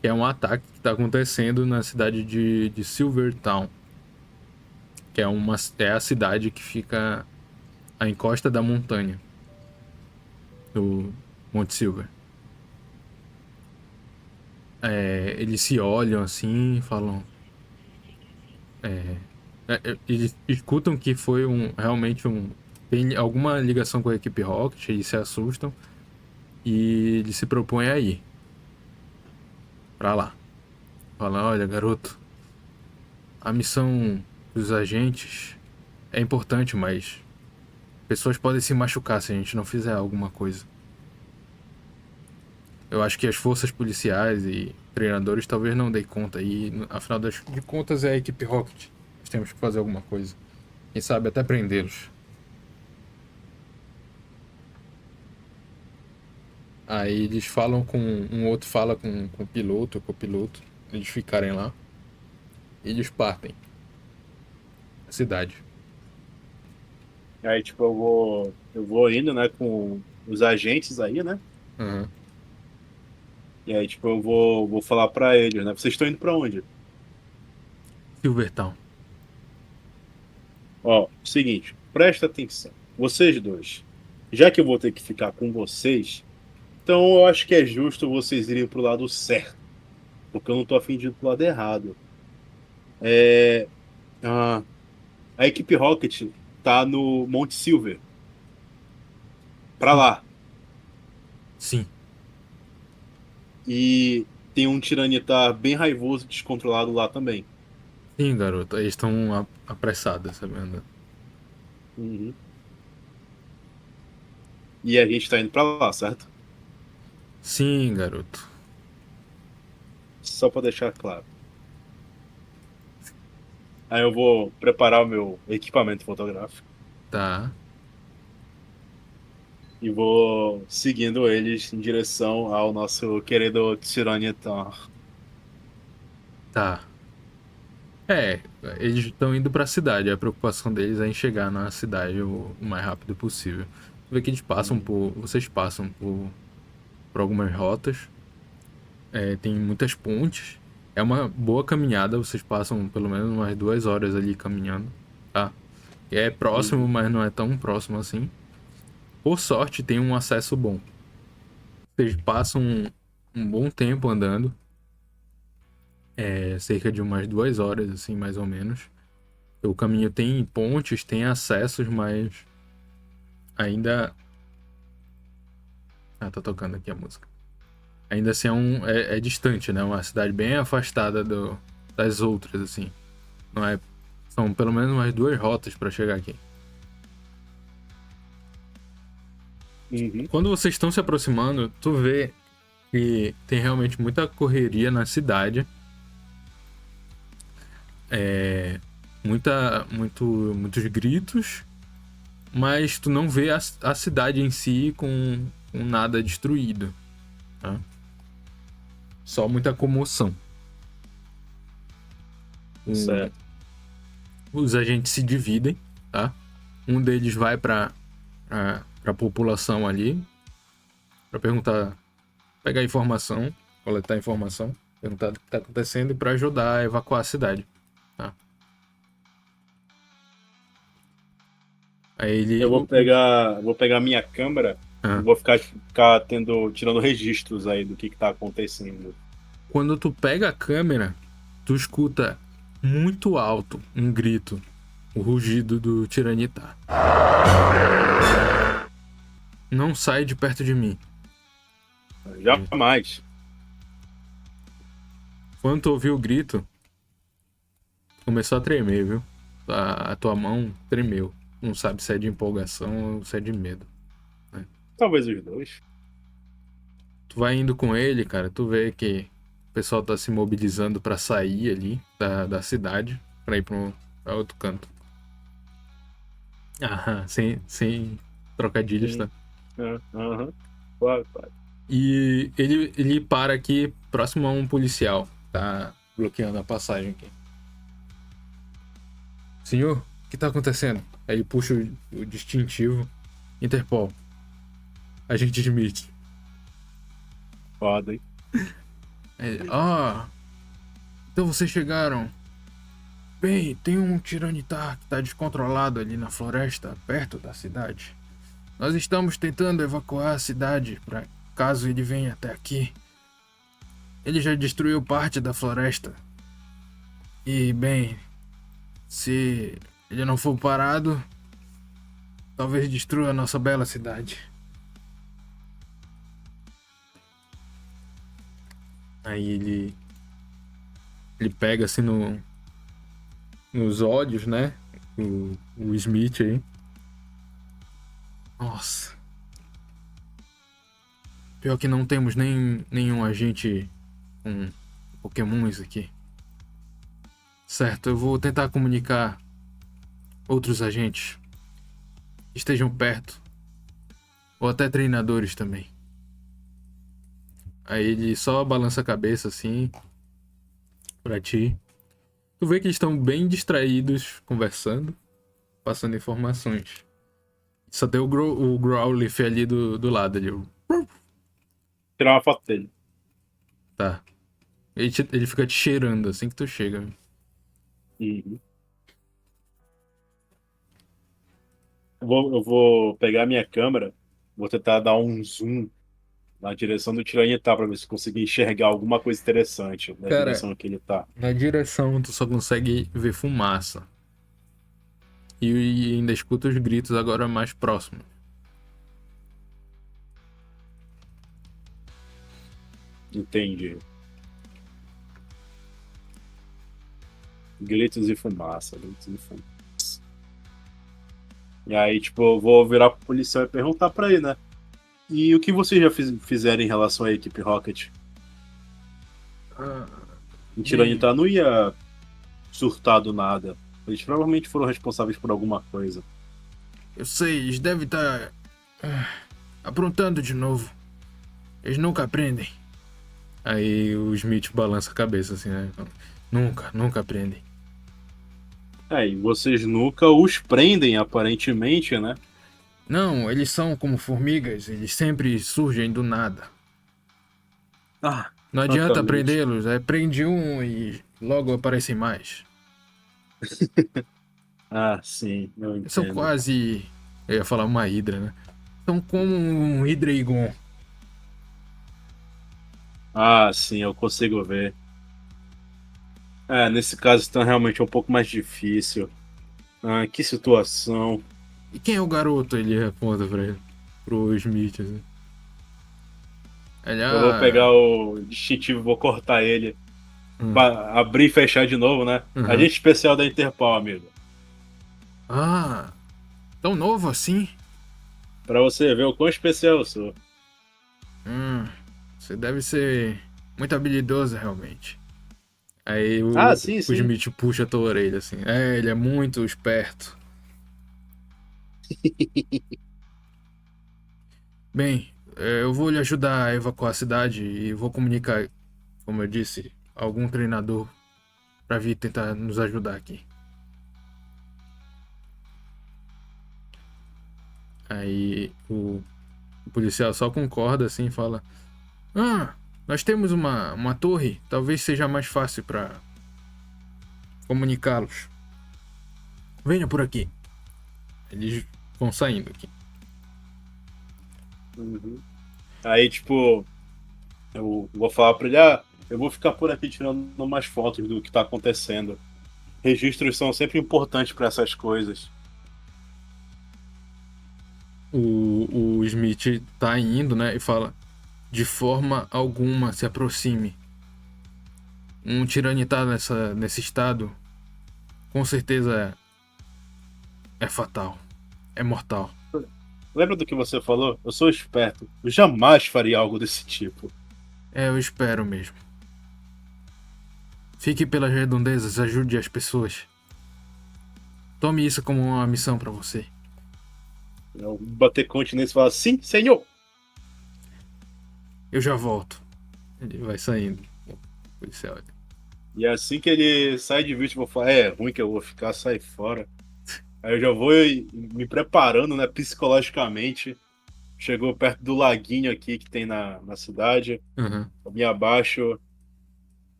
que é um ataque que tá acontecendo na cidade de Silvertown, que é a cidade que fica à encosta da montanha do Monte Silver. Eles se olham assim e falam. Eles escutam que foi realmente um. Tem alguma ligação com a equipe Rocket, eles se assustam e eles se propõem a ir pra lá. Falam: olha, garoto, a missão dos agentes é importante, mas pessoas podem se machucar se a gente não fizer alguma coisa. Eu acho que as forças policiais e treinadores talvez não deem conta. E, afinal de contas, é a equipe Rocket. Nós temos que fazer alguma coisa. Quem sabe até prendê-los. Aí eles falam com. Um outro fala com o piloto ou copiloto. Eles ficarem lá. E eles partem. cidade. Aí, tipo, eu vou indo, né, com os agentes aí, né? Aham. E aí, tipo, vou falar pra eles, né? Vocês estão indo pra onde? Silvertown. Ó, seguinte, presta atenção. Vocês dois. Já que eu vou ter que ficar com vocês, então eu acho que é justo vocês irem pro lado certo. Porque eu não tô afim de ir pro lado errado. É, ah, a equipe Rocket tá no Monte Silver. Pra Sim. lá. Sim. E tem um Tiranitar bem raivoso e descontrolado lá também. Sim, garoto. Eles estão apressados, sabendo? Uhum. E a gente tá indo pra lá, certo? Sim, garoto. Só pra deixar claro. Aí eu vou preparar o meu equipamento fotográfico Tá. e vou seguindo eles em direção ao nosso querido Tiranitar. Tá. É, eles estão indo pra cidade. A preocupação deles é em chegar na cidade o mais rápido possível. Você vê que eles passam por. Vocês passam por algumas rotas. É, tem muitas pontes. É uma boa caminhada. Vocês passam pelo menos umas 2 horas ali caminhando. Tá? E é próximo, Uhum. mas não é tão próximo assim. Por sorte, tem um acesso bom. Vocês passam um bom tempo andando. É, cerca de umas 2 horas, assim, mais ou menos. O caminho tem pontes, tem acessos, mas ainda. Ah, tá tocando aqui a música. Ainda assim é distante, né? Uma cidade bem afastada das outras, assim. Não é. São pelo menos umas 2 rotas para chegar aqui. Uhum. Quando vocês estão se aproximando, tu vê que tem realmente muita correria na cidade. Muitos gritos, mas tu não vê a cidade em si com nada destruído, tá? Só muita comoção. Certo. Os agentes se dividem, tá? Um deles vai pra população ali pra perguntar, pegar informação, coletar informação, perguntar o que tá acontecendo e pra ajudar a evacuar a cidade, tá? Aí ele. Vou pegar minha câmera e Ah, vou ficar tirando registros aí do que tá acontecendo. quando tu pega a câmera, tu escuta muito alto um grito, o rugido do Tiranitar. Não sai de perto de mim. Jamais. Quando tu ouviu o grito, começou a tremer, viu? A tua mão tremeu. Não sabe se é de empolgação ou se é de medo. Talvez os dois. Tu vai indo com ele, cara, tu vê que o pessoal tá se mobilizando pra sair ali da cidade, pra ir pra outro canto. Ah, sem trocadilhos, tá? Aham. Claro, claro. E ele para aqui próximo a um policial. Tá bloqueando a passagem aqui. Senhor, o que tá acontecendo? Aí ele puxa o distintivo. Interpol. Agente Smith. Foda, hein? Então vocês chegaram. Bem, tem um tiranitar que tá descontrolado ali na floresta, perto da cidade. Nós estamos tentando evacuar a cidade para caso ele venha até aqui. Ele já destruiu parte da floresta. E, bem, se ele não for parado, talvez destrua a nossa bela cidade. Aí ele pega assim nos olhos, né? O Smith aí. Nossa. Pior que não temos nenhum agente com Pokémons aqui. Certo, eu vou tentar comunicar outros agentes que estejam perto. Ou até treinadores também. Aí ele só balança a cabeça assim pra ti. Tu vê que eles estão bem distraídos, conversando, passando informações. Só tem o Growlithe ali do lado ali. Tirar uma foto dele. Tá. Ele fica te cheirando assim que tu chega. Uhum. Eu vou pegar a minha câmera, vou tentar dar um zoom na direção do Tiranitar pra ver se conseguir enxergar alguma coisa interessante na Cara, direção que ele tá. na direção tu só consegue ver fumaça. E ainda escuta os gritos agora mais próximos. Entendi. Gritos e fumaça, gritos e fumaça. E aí, tipo, eu vou virar pro policial e perguntar pra ele, né? E o que vocês já fizeram em relação à equipe Rocket? O Tiranitar não ia surtar do nada. Eles provavelmente foram responsáveis por alguma coisa. Eu sei, eles devem estar aprontando de novo. Eles nunca aprendem. Aí o Smith balança a cabeça assim, né? Nunca aprendem. E vocês nunca os prendem, aparentemente, né? Não, eles são como formigas, eles sempre surgem do nada. Ah, Não adianta exatamente. prendê-los, prende um e logo aparecem mais. Ah, sim, eu São entendo. quase. Eu ia falar uma hidra, né? São como um Hydreigon. Ah, sim, eu consigo ver. Nesse caso então realmente é um pouco mais difícil. Ah, que situação. E quem é o garoto? Ele aponta pra ele. Pro Smith, assim. Ele, Eu vou pegar o distintivo e vou cortar ele. Pra abrir e fechar de novo, né? Uhum. Agente especial da Interpol, amigo. Ah, tão novo assim? Pra você ver o quão especial eu sou. Você deve ser muito habilidoso, realmente. Aí Sim, o sim. Smith puxa a tua orelha, assim. Ele é muito esperto. Bem, eu vou lhe ajudar a evacuar a cidade e vou comunicar, como eu disse, a algum treinador pra vir tentar nos ajudar aqui. Aí o policial só concorda assim e fala: nós temos uma torre, talvez seja mais fácil pra comunicá-los. Venha por aqui. Eles vão saindo aqui. Uhum. Aí, tipo, eu vou falar pra ele, eu vou ficar por aqui tirando umas fotos do que tá acontecendo. Registros são sempre importantes pra essas coisas. O Smith tá indo, né? E fala: de forma alguma se aproxime. Um tiranitar nesse estado, com certeza é fatal. É mortal. Lembra do que você falou? Eu sou esperto. Eu jamais faria algo desse tipo. Eu espero mesmo. Fique pelas redondezas, ajude as pessoas. Tome isso como uma missão pra você. Eu bater continência e falar, sim, senhor! Eu já volto. Ele vai saindo. O policial. E assim que ele sai de vítima, eu vou falar, é ruim que eu vou ficar, sai fora. Aí eu já vou me preparando, né, psicologicamente. Chegou perto do laguinho aqui que tem na cidade. Uhum. Eu me abaixo,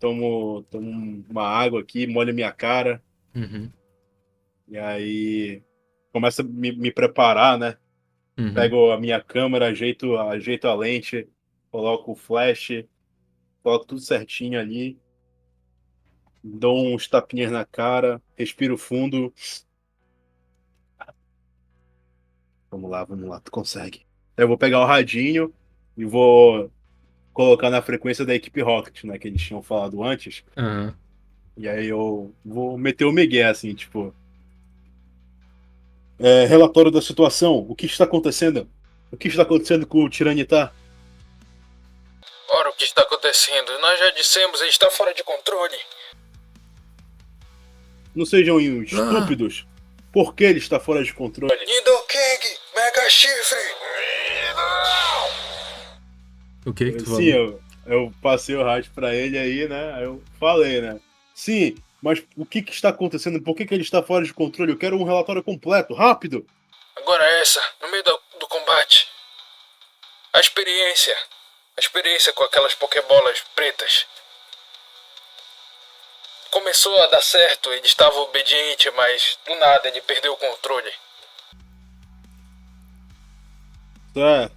tomo uma água aqui, molho minha cara. Uhum. E aí começo a me preparar, né? Uhum. Pego a minha câmera, ajeito a lente, coloco o flash, coloco tudo certinho ali. Dou uns tapinhas na cara, respiro fundo. Vamos lá, tu consegue. Aí eu vou pegar o radinho e vou colocar na frequência da equipe Rocket, né? Que eles tinham falado antes. Uhum. E aí eu vou meter o migué, assim, tipo... relatório da situação. O que está acontecendo? O que está acontecendo com o Tiranitar? Ora, o que está acontecendo? Nós já dissemos, ele está fora de controle. Não sejam estúpidos. Por que ele está fora de controle? Nidoking, Mega Chifre! O que tu falou? Sim, eu passei o rádio pra ele aí, né? Aí eu falei, né? Sim, Mas o que está acontecendo? Por que ele está fora de controle? Eu quero um relatório completo, rápido! Agora essa, no meio do combate. A experiência. A experiência com aquelas pokebolas pretas. Começou a dar certo, ele estava obediente, mas do nada ele perdeu o controle. Tá.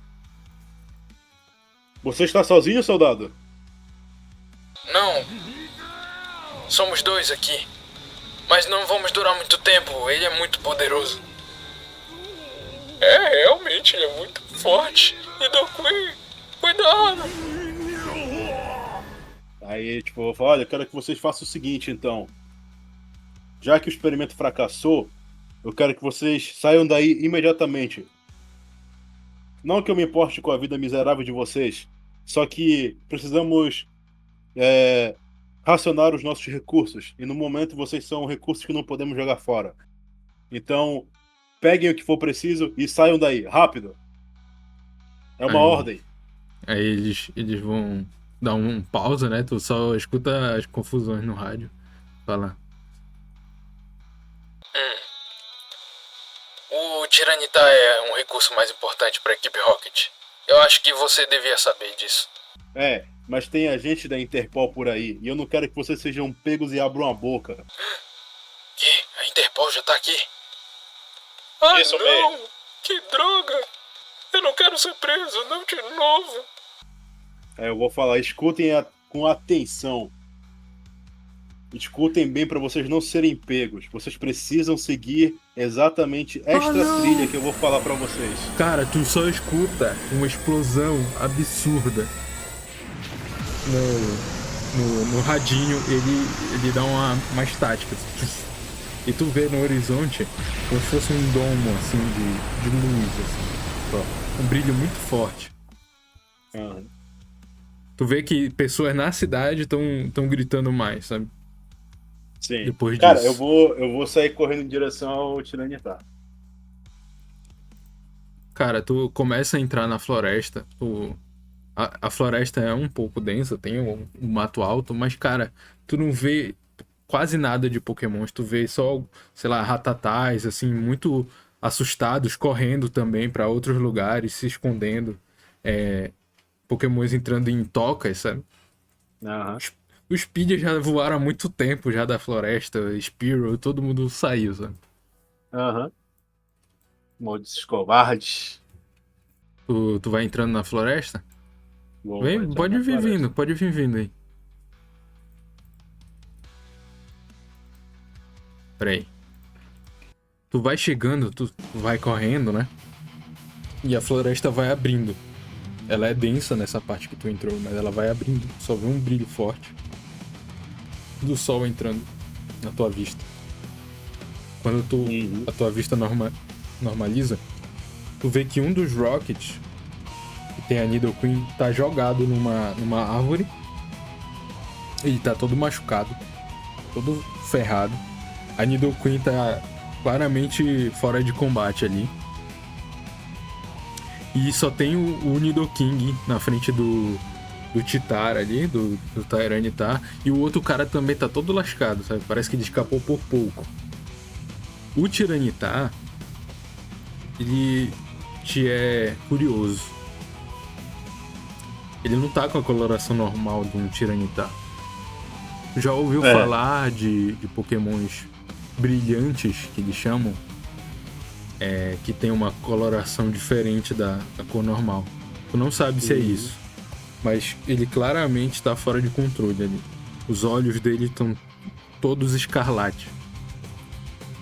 Você está sozinho, soldado? Não. Somos dois aqui. Mas não vamos durar muito tempo, ele é muito poderoso. É, realmente, ele é muito forte. Nidoqueen, cuidado! Aí, tipo, eu vou falar, olha, eu quero que vocês façam o seguinte, então. Já que o experimento fracassou, eu quero que vocês saiam daí imediatamente. Não que eu me importe com a vida miserável de vocês, só que precisamos racionar os nossos recursos. E no momento vocês são recursos que não podemos jogar fora. Então, peguem o que for preciso e saiam daí, rápido. É uma ordem. Aí eles vão dar um pausa, né? Tu só escuta as confusões no rádio. Fala. O Tiranitar é um recurso mais importante para a equipe Rocket. Eu acho que você devia saber disso. É, mas tem agente da Interpol por aí, e eu não quero que vocês sejam pegos e abram a boca. Que? A Interpol já tá aqui? Ah, Isso não! mesmo. Que droga! Eu não quero ser preso, não de novo! Eu vou falar, escutem com atenção. Escutem bem para vocês não serem pegos. Vocês precisam seguir exatamente esta trilha que eu vou falar para vocês. Cara, tu só escuta uma explosão absurda. No radinho, ele dá uma estática. E tu vê no horizonte como se fosse um domo, assim, de luz, assim. Ó, um brilho muito forte. Uhum. Tu vê que pessoas na cidade estão gritando mais, sabe? Sim. Depois Cara, disso. eu vou sair correndo em direção ao Tiranitar. Cara, tu começa a entrar na floresta. A floresta é um pouco densa, tem um mato alto, mas, cara, tu não vê quase nada de pokémons. Tu vê só, sei lá, ratatais, assim, muito assustados, correndo também pra outros lugares, se escondendo. Pokémons entrando em tocas, sabe? Uhum. Os Speed já voaram há muito tempo já da floresta, Spearow, todo mundo saiu, sabe? Aham. Malditos covardes. Tu vai entrando na floresta? Vou Vem, entrar pode na vir floresta. vindo, pode vir vindo aí. Pera aí. Tu vai chegando, tu vai correndo, né? E a floresta vai abrindo. Ela é densa nessa parte que tu entrou, mas ela vai abrindo. Só vê um brilho forte do sol entrando na tua vista. Quando a tua vista normaliza, tu vê que um dos Rockets, que tem a Nidoqueen, tá jogado numa árvore. Ele tá todo machucado, todo ferrado. A Nidoqueen tá claramente fora de combate ali. E só tem o Nidoking na frente do Titara ali, do Tyranitar. E o outro cara também tá todo lascado, sabe? Parece que ele escapou por pouco. O Tiranitar, ele te é curioso. Ele não tá com a coloração normal de um Tiranitar. Já ouviu falar de pokémons brilhantes, que eles chamam? Que tem uma coloração diferente da cor normal. Tu não sabe se é isso, mas ele claramente está fora de controle ali. Os olhos dele estão todos escarlates.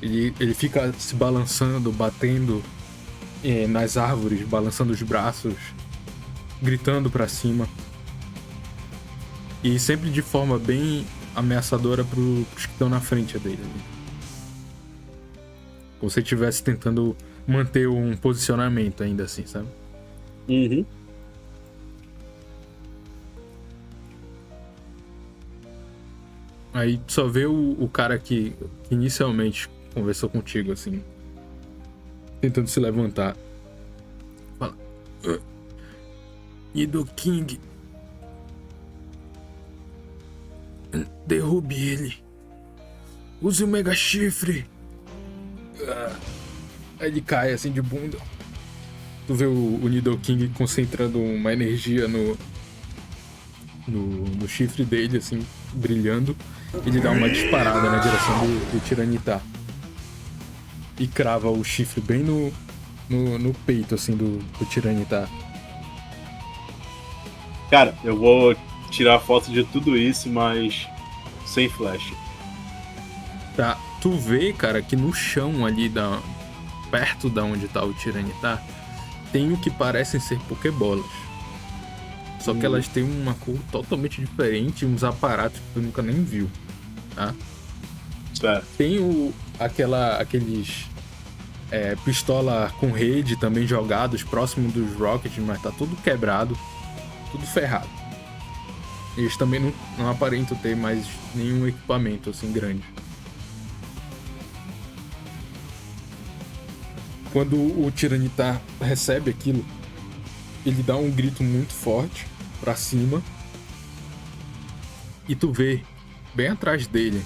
Ele fica se balançando, batendo nas árvores, balançando os braços, gritando pra cima. E sempre de forma bem ameaçadora pros que estão na frente dele ali. Como se estivesse tentando manter um posicionamento ainda assim, sabe? Uhum. Aí só vê o cara que inicialmente conversou contigo, assim, tentando se levantar. Fala: "Nidoking, derrube ele. Use o Mega Chifre! Aí ele cai assim de bunda. Tu vê o Nidoking concentrando uma energia no chifre dele, assim, brilhando. Ele dá uma disparada na direção do Tiranitar. E crava o chifre bem no peito, assim, do Tiranitar. Cara, eu vou tirar foto de tudo isso, mas sem flash. Tá, tu vê, cara, que no chão ali, perto da onde tá o Tiranitar, tem o que parecem ser Pokébolas. Só que elas têm uma cor totalmente diferente, uns aparatos que tu nunca nem viu, tá? Certo. Tem aqueles pistola com rede também jogados próximo dos Rockets, mas tá tudo quebrado, tudo ferrado. Eles também não aparentam ter mais nenhum equipamento assim grande. Quando o Tiranitar recebe aquilo, ele dá um grito muito forte pra cima. E tu vê bem atrás dele.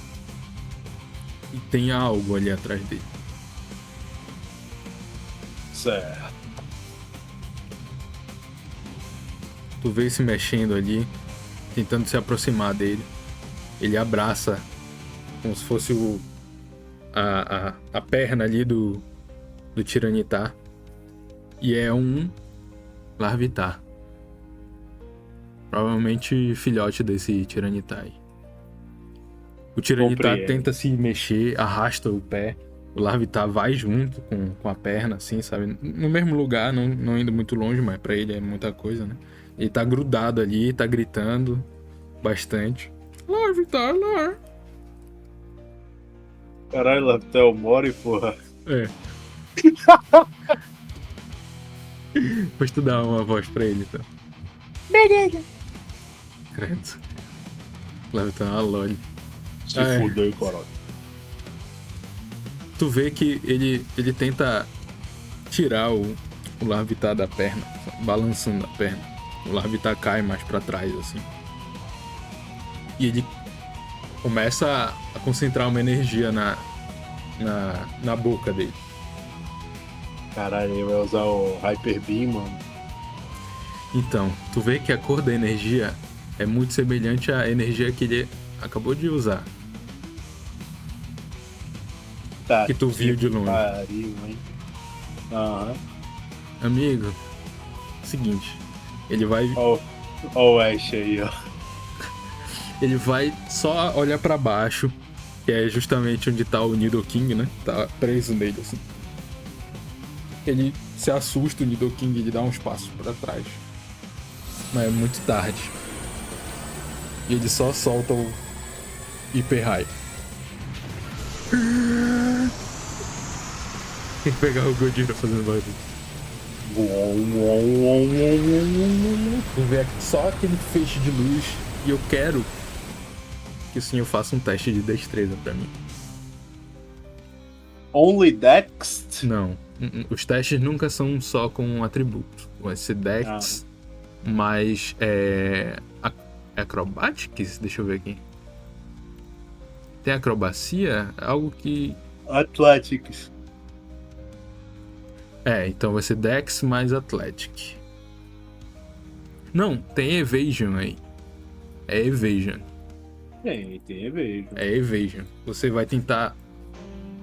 E tem algo ali atrás dele. Certo. Tu vê se mexendo ali, tentando se aproximar dele. Ele abraça como se fosse a perna ali do Tiranitar. E é um Larvitar. Provavelmente filhote desse Tiranitar aí. O Tiranitar tenta se mexer, arrasta o pé. O Larvitar vai junto com a perna, assim, sabe? No mesmo lugar, não indo muito longe, mas pra ele é muita coisa, né? Ele tá grudado ali, tá gritando bastante. Larvitar, Lar. Caralho, Larvitar é o Mori, porra. É. Depois tu dá uma voz pra ele, então. Beleza. Credo. Larvitar é uma loli. Se fudeu, coroa. Tu vê que ele tenta tirar o Larvitar da perna, balançando a perna. O Larvitar cai mais pra trás, assim. E ele começa a concentrar uma energia na boca dele. Caralho, ele vai usar o Hyper Beam, mano. Então, tu vê que a cor da energia é muito semelhante à energia que ele acabou de usar. Tá, Que tu viu de longe. Pariu, hein? Aham. Amigo, seguinte, ele vai Ó o Ash aí, ó. ele vai só olhar pra baixo, que é justamente onde tá o Nidoking, né? Tá preso nele, assim. Ele se assusta, o Nidoking, ele dá uns passos pra trás. Mas é muito tarde. E ele só solta o Hyper High. Tem que pegar o Godira fazendo barulho. Tu vê só aquele feixe de luz. E eu quero que o senhor faça um teste de destreza pra mim. Only Dex? Não. Os testes nunca são só com um atributo. Vai ser Dex, mas Acrobatics? Deixa eu ver aqui. Tem acrobacia? Algo que... Athletics. então vai ser Dex mais Athletic. Não, tem Evasion aí. É Evasion. Tem vejo. É Evasion. Você vai tentar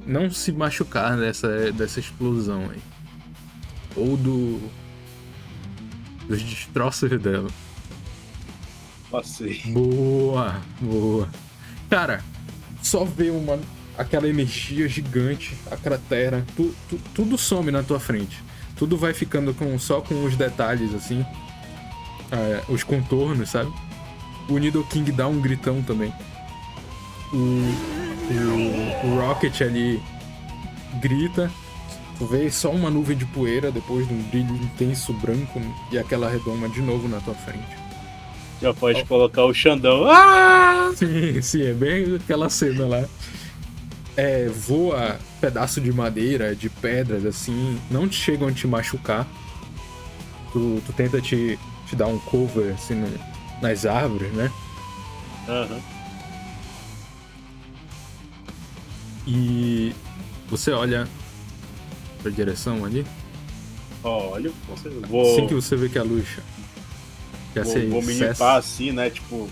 não se machucar dessa explosão aí. Ou dos destroços dela. Passei. Boa. Cara, só vê aquela energia gigante, a cratera, tudo some na tua frente. Tudo vai ficando só com os detalhes, assim. Os contornos, sabe? O Nidoking dá um gritão também. O Rocket ali grita. Tu vê só uma nuvem de poeira depois de um brilho intenso branco e aquela redoma de novo na tua frente. Já pode colocar o Xandão. Ah! Sim, é bem aquela cena lá. Voa pedaço de madeira, de pedras, assim, não te chegam a te machucar. Tu tenta te dar um cover, assim, nas árvores, né? Aham. E você olha pra direção ali. Olha, Assim que você vê que a luz já se vou me cessa, limpar assim, né? Tipo,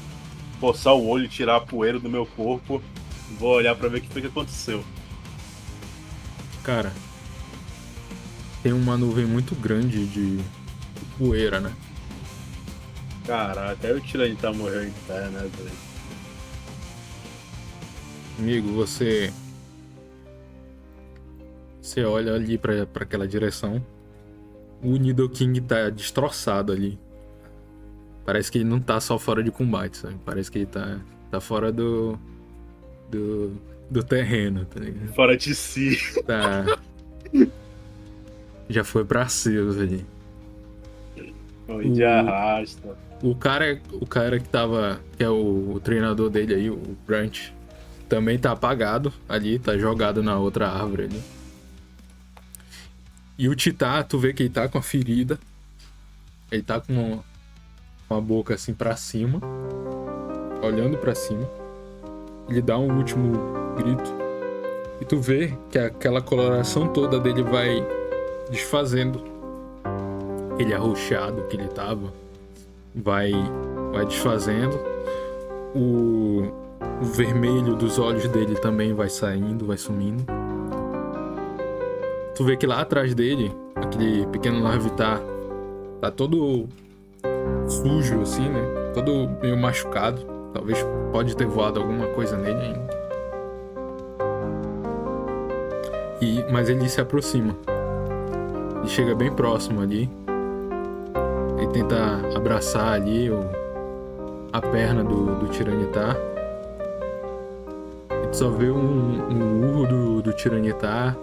coçar o olho, tirar a poeira do meu corpo. Vou olhar pra ver o que foi que aconteceu. cara, tem uma nuvem muito grande de poeira, né? Caraca, aí o Tiranitar morreu em pé, né, velho? Amigo, você olha ali pra aquela direção. O Nidoking tá destroçado ali. Parece que ele não tá só fora de combate, sabe? Parece que ele tá fora do terreno, tá ligado? Fora de si. Tá. Já foi pra Seus ali. Onde arrasta. O cara que é o treinador dele aí, o Brant, também tá apagado ali, tá jogado na outra árvore ali. E o Titã, tu vê que ele tá com a ferida. Ele tá com a boca assim pra cima, olhando pra cima. Ele dá um último grito. E tu vê que aquela coloração toda dele vai desfazendo. Aquele arroxeado que ele tava vai desfazendo. O vermelho dos olhos dele também vai saindo, vai sumindo. Tu vê que lá atrás dele, aquele pequeno Larvitar tá todo sujo assim, né? Todo meio machucado. Talvez pode ter voado alguma coisa nele ainda. Mas ele se aproxima. Ele chega bem próximo ali. Ele tenta abraçar ali a perna do Tiranitar. E tu só vê um urro do Tiranitar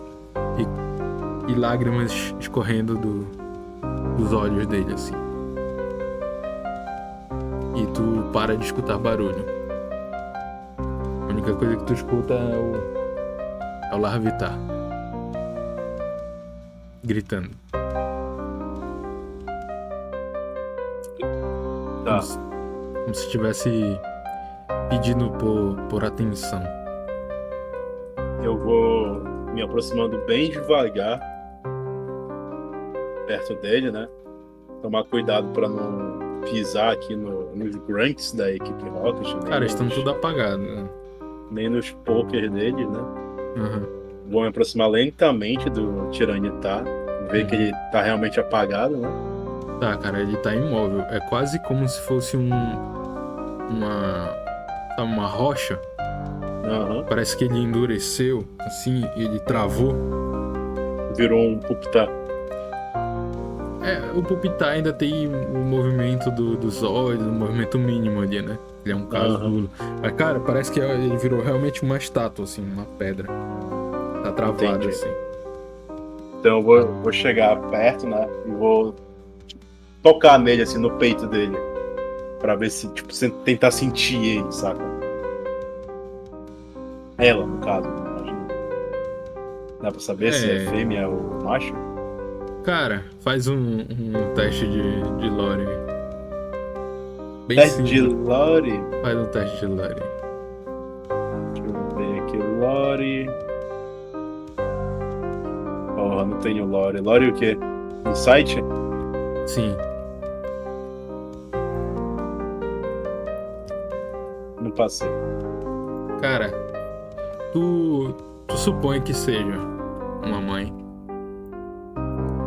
e lágrimas escorrendo dos olhos dele, assim. E tu para de escutar barulho. A única coisa que tu escuta é o Larvitar gritando. Tá. Como se estivesse pedindo por atenção. Eu vou me aproximando bem devagar perto dele, né? Tomar cuidado pra não pisar aqui nos grunts da equipe Rocket. Cara, estão tudo apagados, né? Nem nos pokers dele, né? Uhum. Vou me aproximar lentamente do Tiranitar, ver que ele tá realmente apagado, né? Tá, cara, ele tá imóvel. É quase como se fosse uma rocha. Uhum. Parece que ele endureceu, assim, ele travou. Virou um Pupitar. O Pupitar ainda tem o movimento dos olhos, o movimento mínimo ali, né? Ele é um casulo. Mas, cara, parece que ele virou realmente uma estátua, assim, uma pedra. Tá travado, Entendi. assim. Então eu vou chegar perto, né? E vou tocar nele, assim, no peito dele. Pra ver se, tipo, tentar sentir ele, saca? Ela, no caso, imagina. Dá pra saber se é fêmea ou macho? Cara, faz um teste de lore. Bem Teste de simples. lore. Faz um teste de lore. Deixa eu ver aqui, lore. Oh, não tenho lore. Lore o quê? Insight? Sim. Não passei. Cara, tu supõe que seja uma mãe.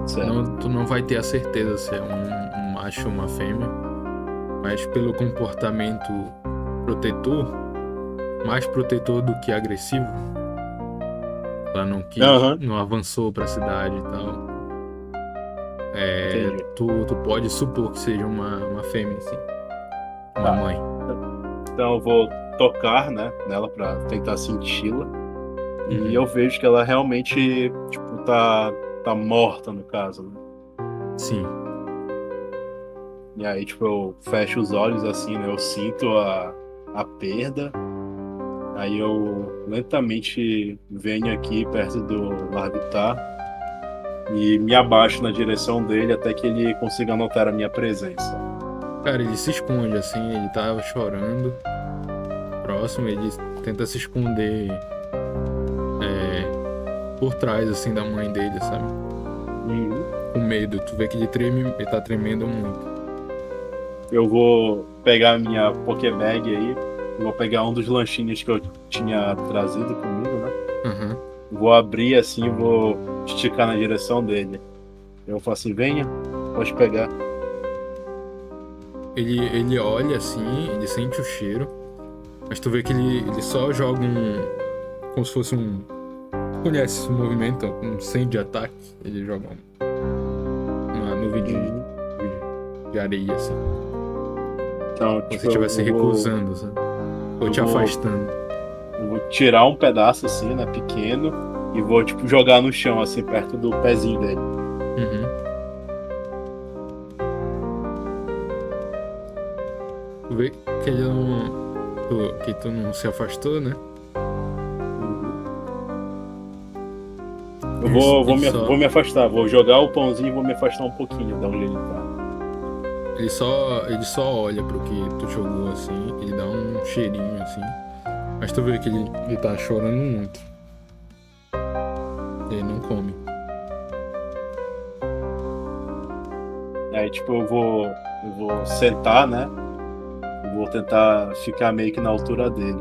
Certo. Tu não vai ter a certeza se é um macho ou uma fêmea. Mas pelo comportamento protetor, mais protetor do que agressivo, ela não quis, não avançou pra cidade e tal. Tu pode supor que seja uma fêmea, assim. Uma mãe. Então eu vou tocar, né, nela pra tentar senti-la. E eu vejo que ela realmente, tipo, tá morta, no caso, né? Sim. E aí, tipo, eu fecho os olhos assim, né? Eu sinto a perda. Aí eu lentamente venho aqui perto do Larvitar e me abaixo na direção dele até que ele consiga notar a minha presença. Cara, ele se esconde assim, ele tava chorando. Próximo, ele tenta se esconder por trás, assim, da mãe dele, sabe? Uhum. Com medo. Tu vê que ele tá tremendo muito. Eu vou pegar a minha Pokébag aí. Vou pegar um dos lanchinhos que eu tinha trazido comigo, né? Aham. Vou abrir assim e vou esticar na direção dele. Eu falo assim, venha, pode pegar. Ele olha assim, ele sente o cheiro, mas tu vê que ele só joga como se fosse um. Conhece esse movimento? Um send de ataque. Ele joga uma nuvem de areia, assim. Então, Como tipo, se estivesse eu vou, recusando, sabe? Ou te eu vou- afastando. eu vou tirar um pedaço assim, né, pequeno, e vou, tipo, jogar no chão, assim, perto do pezinho dele. Uhum. Tu vê que ele não. Que tu não se afastou, né? Eu vou, Ele só. vou me afastar, vou jogar o pãozinho e vou me afastar um pouquinho da onde ele tá. Ele só olha pro que tu jogou assim, ele dá um cheirinho assim, mas tu vê que ele tá chorando muito. Ele não come. Aí, tipo, eu vou sentar, né? Eu vou tentar ficar meio que na altura dele.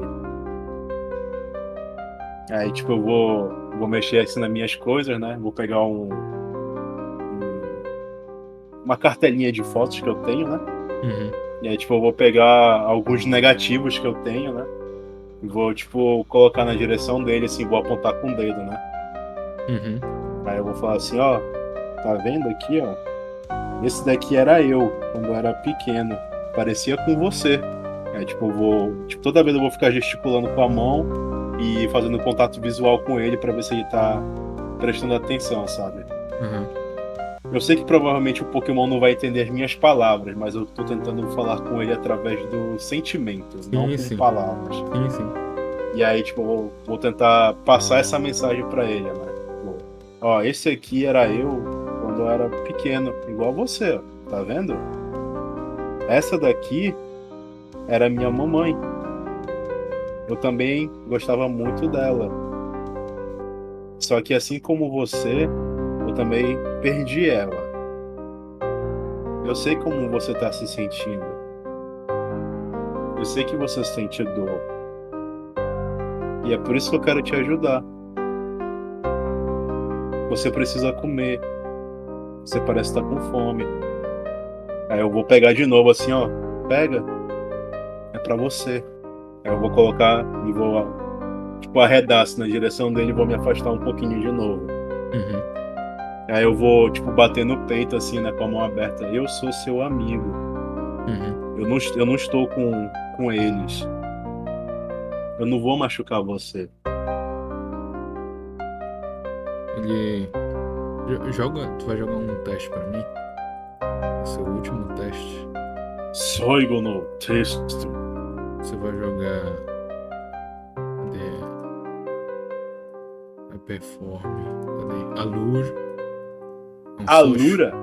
Aí, tipo, vou mexer assim nas minhas coisas, né? Vou pegar uma cartelinha de fotos que eu tenho, né? Uhum. E aí, tipo, eu vou pegar alguns negativos que eu tenho, né? E vou, tipo, colocar na direção dele, assim, vou apontar com o dedo, né? Uhum. Aí eu vou falar assim, ó, tá vendo aqui, ó? Esse daqui era eu, quando eu era pequeno. Parecia com você. Aí, tipo, eu vou. Tipo, toda vez eu vou ficar gesticulando com a mão e fazendo contato visual com ele pra ver se ele tá prestando atenção, sabe? Uhum. Eu sei que provavelmente o Pokémon não vai entender minhas palavras, mas eu tô tentando falar com ele através do sentimento, não com Sim. palavras. Sim. E aí, tipo, eu vou tentar passar essa mensagem pra ele, né? Tipo, ó, esse aqui era eu quando eu era pequeno, igual você, ó, tá vendo? Essa daqui era minha mamãe. Eu também gostava muito dela. Só que assim como você, eu também perdi ela. Eu sei como você tá se sentindo. Eu sei que você sente dor. E é por isso que eu quero te ajudar. Você precisa comer. Você parece estar com fome. Aí eu vou pegar de novo assim, ó. Pega. É pra você. Aí eu vou colocar e vou, tipo, arredar assim, na direção dele e vou me afastar um pouquinho de novo. Uhum. Aí eu vou, tipo, bater no peito assim, né, com a mão aberta. Eu sou seu amigo. Uhum. Eu não estou com eles. Eu não vou machucar você. Ele joga. Tu vai jogar um teste pra mim? Esse é o último teste. Soigo no texto. Você vai jogar. Cadê? A perform. Cadê? Alur. É um Alura?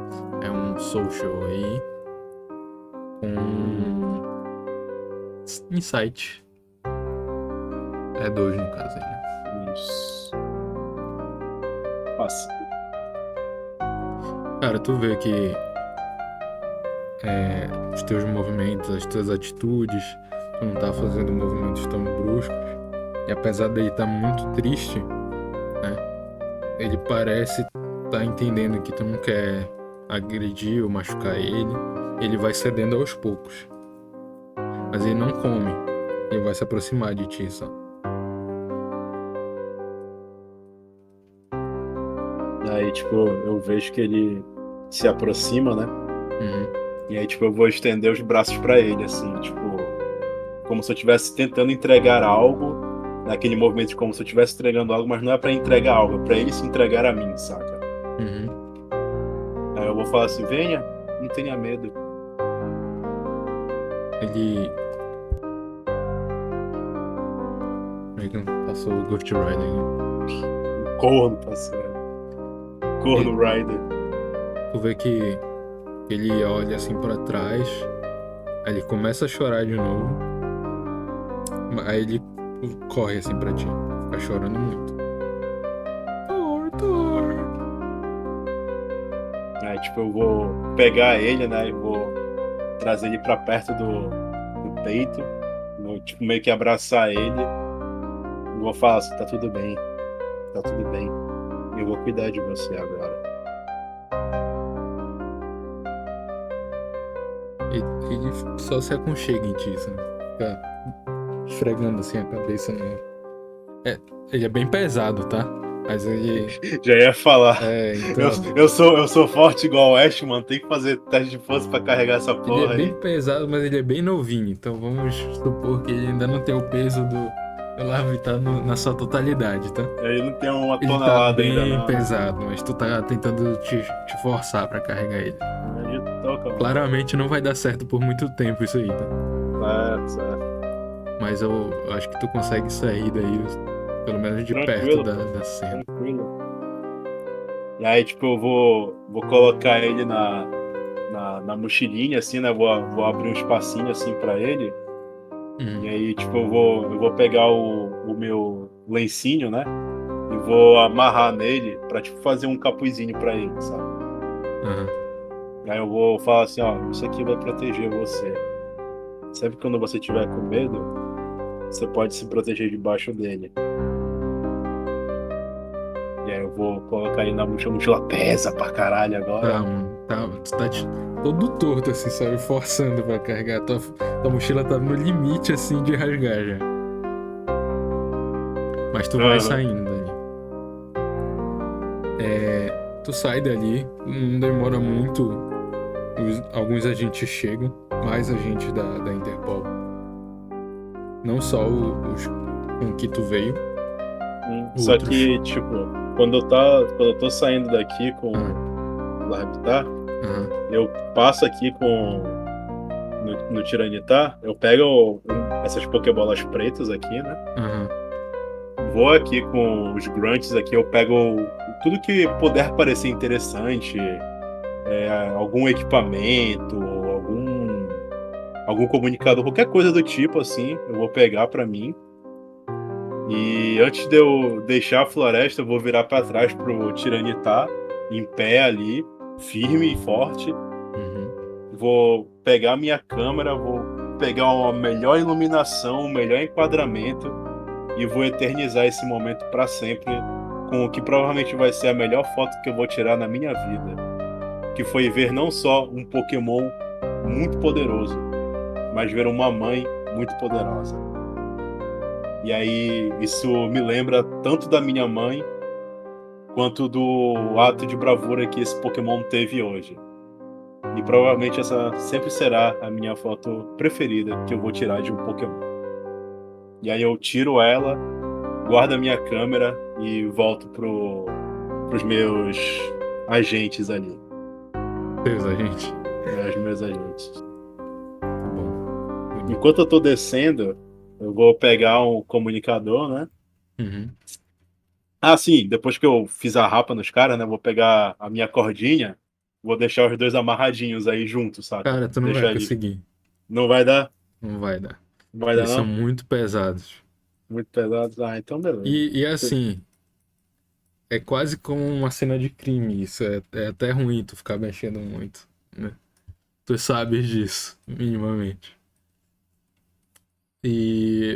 É um social aí. Com. Insight. É 2 no caso aí, né? Isso. Passa. Cara, tu vê que os teus movimentos, as tuas atitudes, tu não tá fazendo movimentos tão bruscos. E apesar dele estar muito triste, né? Ele parece tá entendendo que tu não quer agredir ou machucar ele. Ele vai cedendo aos poucos. Mas ele não come. Ele vai se aproximar de ti só. Aí, tipo, eu vejo que ele se aproxima, né? Uhum. E aí, tipo, eu vou estender os braços pra ele, assim, tipo, como se eu estivesse tentando entregar algo, naquele movimento de como se eu estivesse entregando algo, mas não é pra entregar algo, é pra ele se entregar a mim, saca? Uhum. Aí eu vou falar assim, venha, não tenha medo. Ele. Como é que passou o Ghost Rider aí? Corno, parceiro. Corno Rider. Tu vê que ele olha assim pra trás, aí ele começa a chorar de novo, aí ele corre assim pra ti, fica chorando muito. Aí, tipo, eu vou pegar ele, né? E vou trazer ele pra perto do peito. Vou, tipo, meio que abraçar ele. E vou falar assim, tá tudo bem. Tá tudo bem. Eu vou cuidar de você agora. Ele só se aconchega em ti, sabe? Fica esfregando assim a cabeça no. Ele é bem pesado, tá? Mas ele. Já ia falar. Então. Eu sou forte igual o Ash, mano. Tem que fazer teste de força pra carregar essa Ele é porra bem aí. pesado, mas ele é bem novinho. Então vamos supor que ele ainda não tem o peso do Larvitar na sua totalidade, tá? Ele não tem uma Ele tá tonelada ainda, bem não. pesado, mas tu tá tentando te forçar pra carregar ele. Ele toca, mano. Claramente não vai dar certo por muito tempo isso aí, tá? Certo. Mas eu acho que tu consegue sair daí, pelo menos de perto Tranquilo, da cena. tranquilo. E aí, tipo, eu vou colocar ele na mochilinha, assim, né? Vou abrir um espacinho, assim, pra ele. E aí, tipo, eu vou pegar o meu lencinho, né? E vou amarrar nele pra, tipo, fazer um capuzinho pra ele, sabe? Aham. Aí eu vou falar assim, ó, isso aqui vai proteger você. Sempre quando você tiver com medo, você pode se proteger debaixo dele. E aí eu vou colocar ele na mochila. A mochila pesa pra caralho agora. Tá, mano. Tu tá todo torto, assim, sabe? Forçando pra carregar. Tua mochila tá no limite, assim, de rasgar já. Mas tu vai Aham. saindo dali. Tu sai dali, não demora muito. Alguns agentes chegam, mais agentes da Interpol. Não só os com que tu veio, Só outros. que, tipo, quando eu tô saindo daqui com o Larvitar, Aham. eu passo aqui no Tiranitar, eu pego essas Pokébolas pretas aqui, né? Aham. Vou aqui com os Grunts aqui, eu pego tudo que puder parecer interessante, algum equipamento, algum comunicador, qualquer coisa do tipo assim, eu vou pegar pra mim. E antes de eu deixar a floresta, eu vou virar pra trás pro Tiranitar, em pé ali, firme e forte. Uhum. Vou pegar minha câmera, vou pegar uma melhor iluminação, um melhor enquadramento e vou eternizar esse momento pra sempre com o que provavelmente vai ser a melhor foto que eu vou tirar na minha vida, que foi ver não só um Pokémon muito poderoso, mas ver uma mãe muito poderosa. E aí isso me lembra tanto da minha mãe quanto do ato de bravura que esse Pokémon teve hoje. E provavelmente essa sempre será a minha foto preferida que eu vou tirar de um Pokémon. E aí eu tiro ela, guardo a minha câmera e volto pros meus agentes ali. Deus, a gente. Os meus agentes. Tá bom. Bonito. Enquanto eu tô descendo, eu vou pegar um comunicador, né? Uhum. Ah, sim, depois que eu fiz a rapa nos caras, né? Vou pegar a minha cordinha, vou deixar os dois amarradinhos aí juntos, saca? Cara, tu não vai Deixa ali. conseguir. Não vai dar? Não vai dar. Não vai dar, Eles são não? muito pesados. Muito pesado? Ah, então beleza. E assim, é quase como uma cena de crime. Isso é até ruim tu ficar mexendo muito, né? Tu sabes disso, minimamente.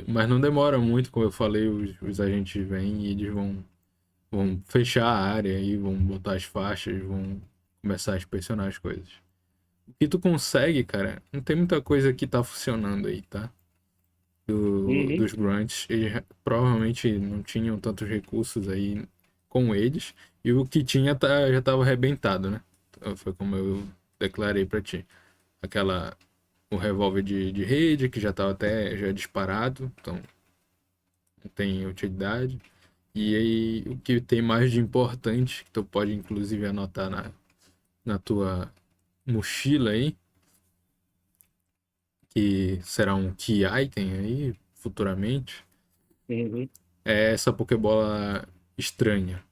Mas não demora muito, como eu falei, os agentes vêm e eles vão fechar a área aí, vão botar as faixas, vão começar a inspecionar as coisas. O que tu consegue, cara, não tem muita coisa que tá funcionando aí, tá? Uhum. Dos grunts, eles provavelmente não tinham tantos recursos aí com eles, e o que tinha já tava arrebentado, né? Então, foi como eu declarei pra ti. O revólver de rede, que já tava até já disparado, então não tem utilidade. E aí, o que tem mais de importante, que tu pode inclusive anotar na tua mochila aí, que será um key item aí, futuramente, Uhum. é essa Pokébola estranha.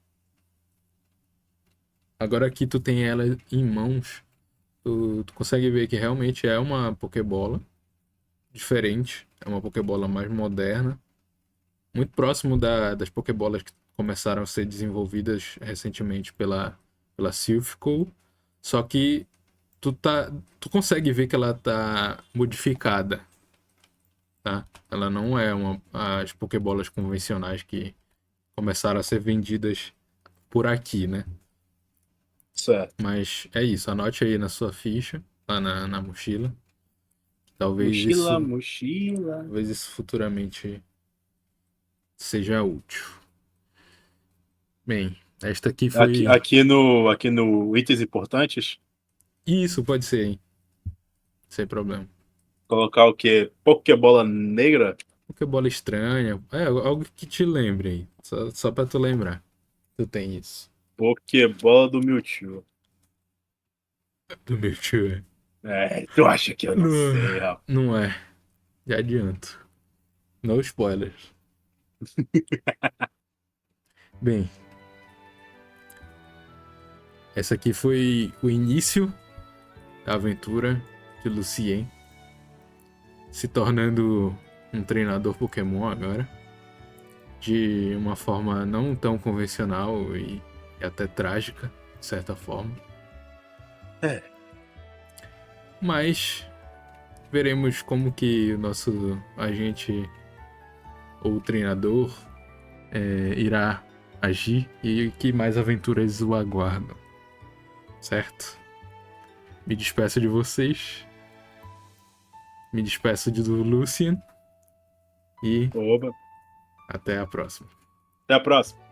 Agora que tu tem ela em mãos, tu consegue ver que realmente é uma Pokébola diferente, é uma Pokébola mais moderna, muito próximo das Pokébolas que começaram a ser desenvolvidas recentemente pela Silph Co. Só que tu consegue ver que ela tá modificada, tá? Ela não é as Pokébolas convencionais que começaram a ser vendidas por aqui, né? Certo. Mas é isso, anote aí na sua ficha, lá na mochila. Mochila, mochila. Talvez isso futuramente seja útil. Bem, esta aqui foi. Aqui no Itens Importantes, Isso, pode ser, hein? Sem problema. colocar o quê? Pokébola negra? Pokébola estranha. É, algo que te lembre aí. Só pra tu lembrar. Tu tem isso. Pokébola do Mewtwo. Do meu tio, Tu acha que eu não Não, sei, rapaz? não é. Já adianto. No spoilers. Bem, essa aqui foi o início da aventura de Lucien, se tornando um treinador Pokémon agora, de uma forma não tão convencional e até trágica, de certa forma. Mas veremos como que o nosso agente ou treinador irá agir e que mais aventuras o aguardam, certo? Me despeço de vocês. Me despeço do Lucian. E Oba. até a próxima. Até a próxima.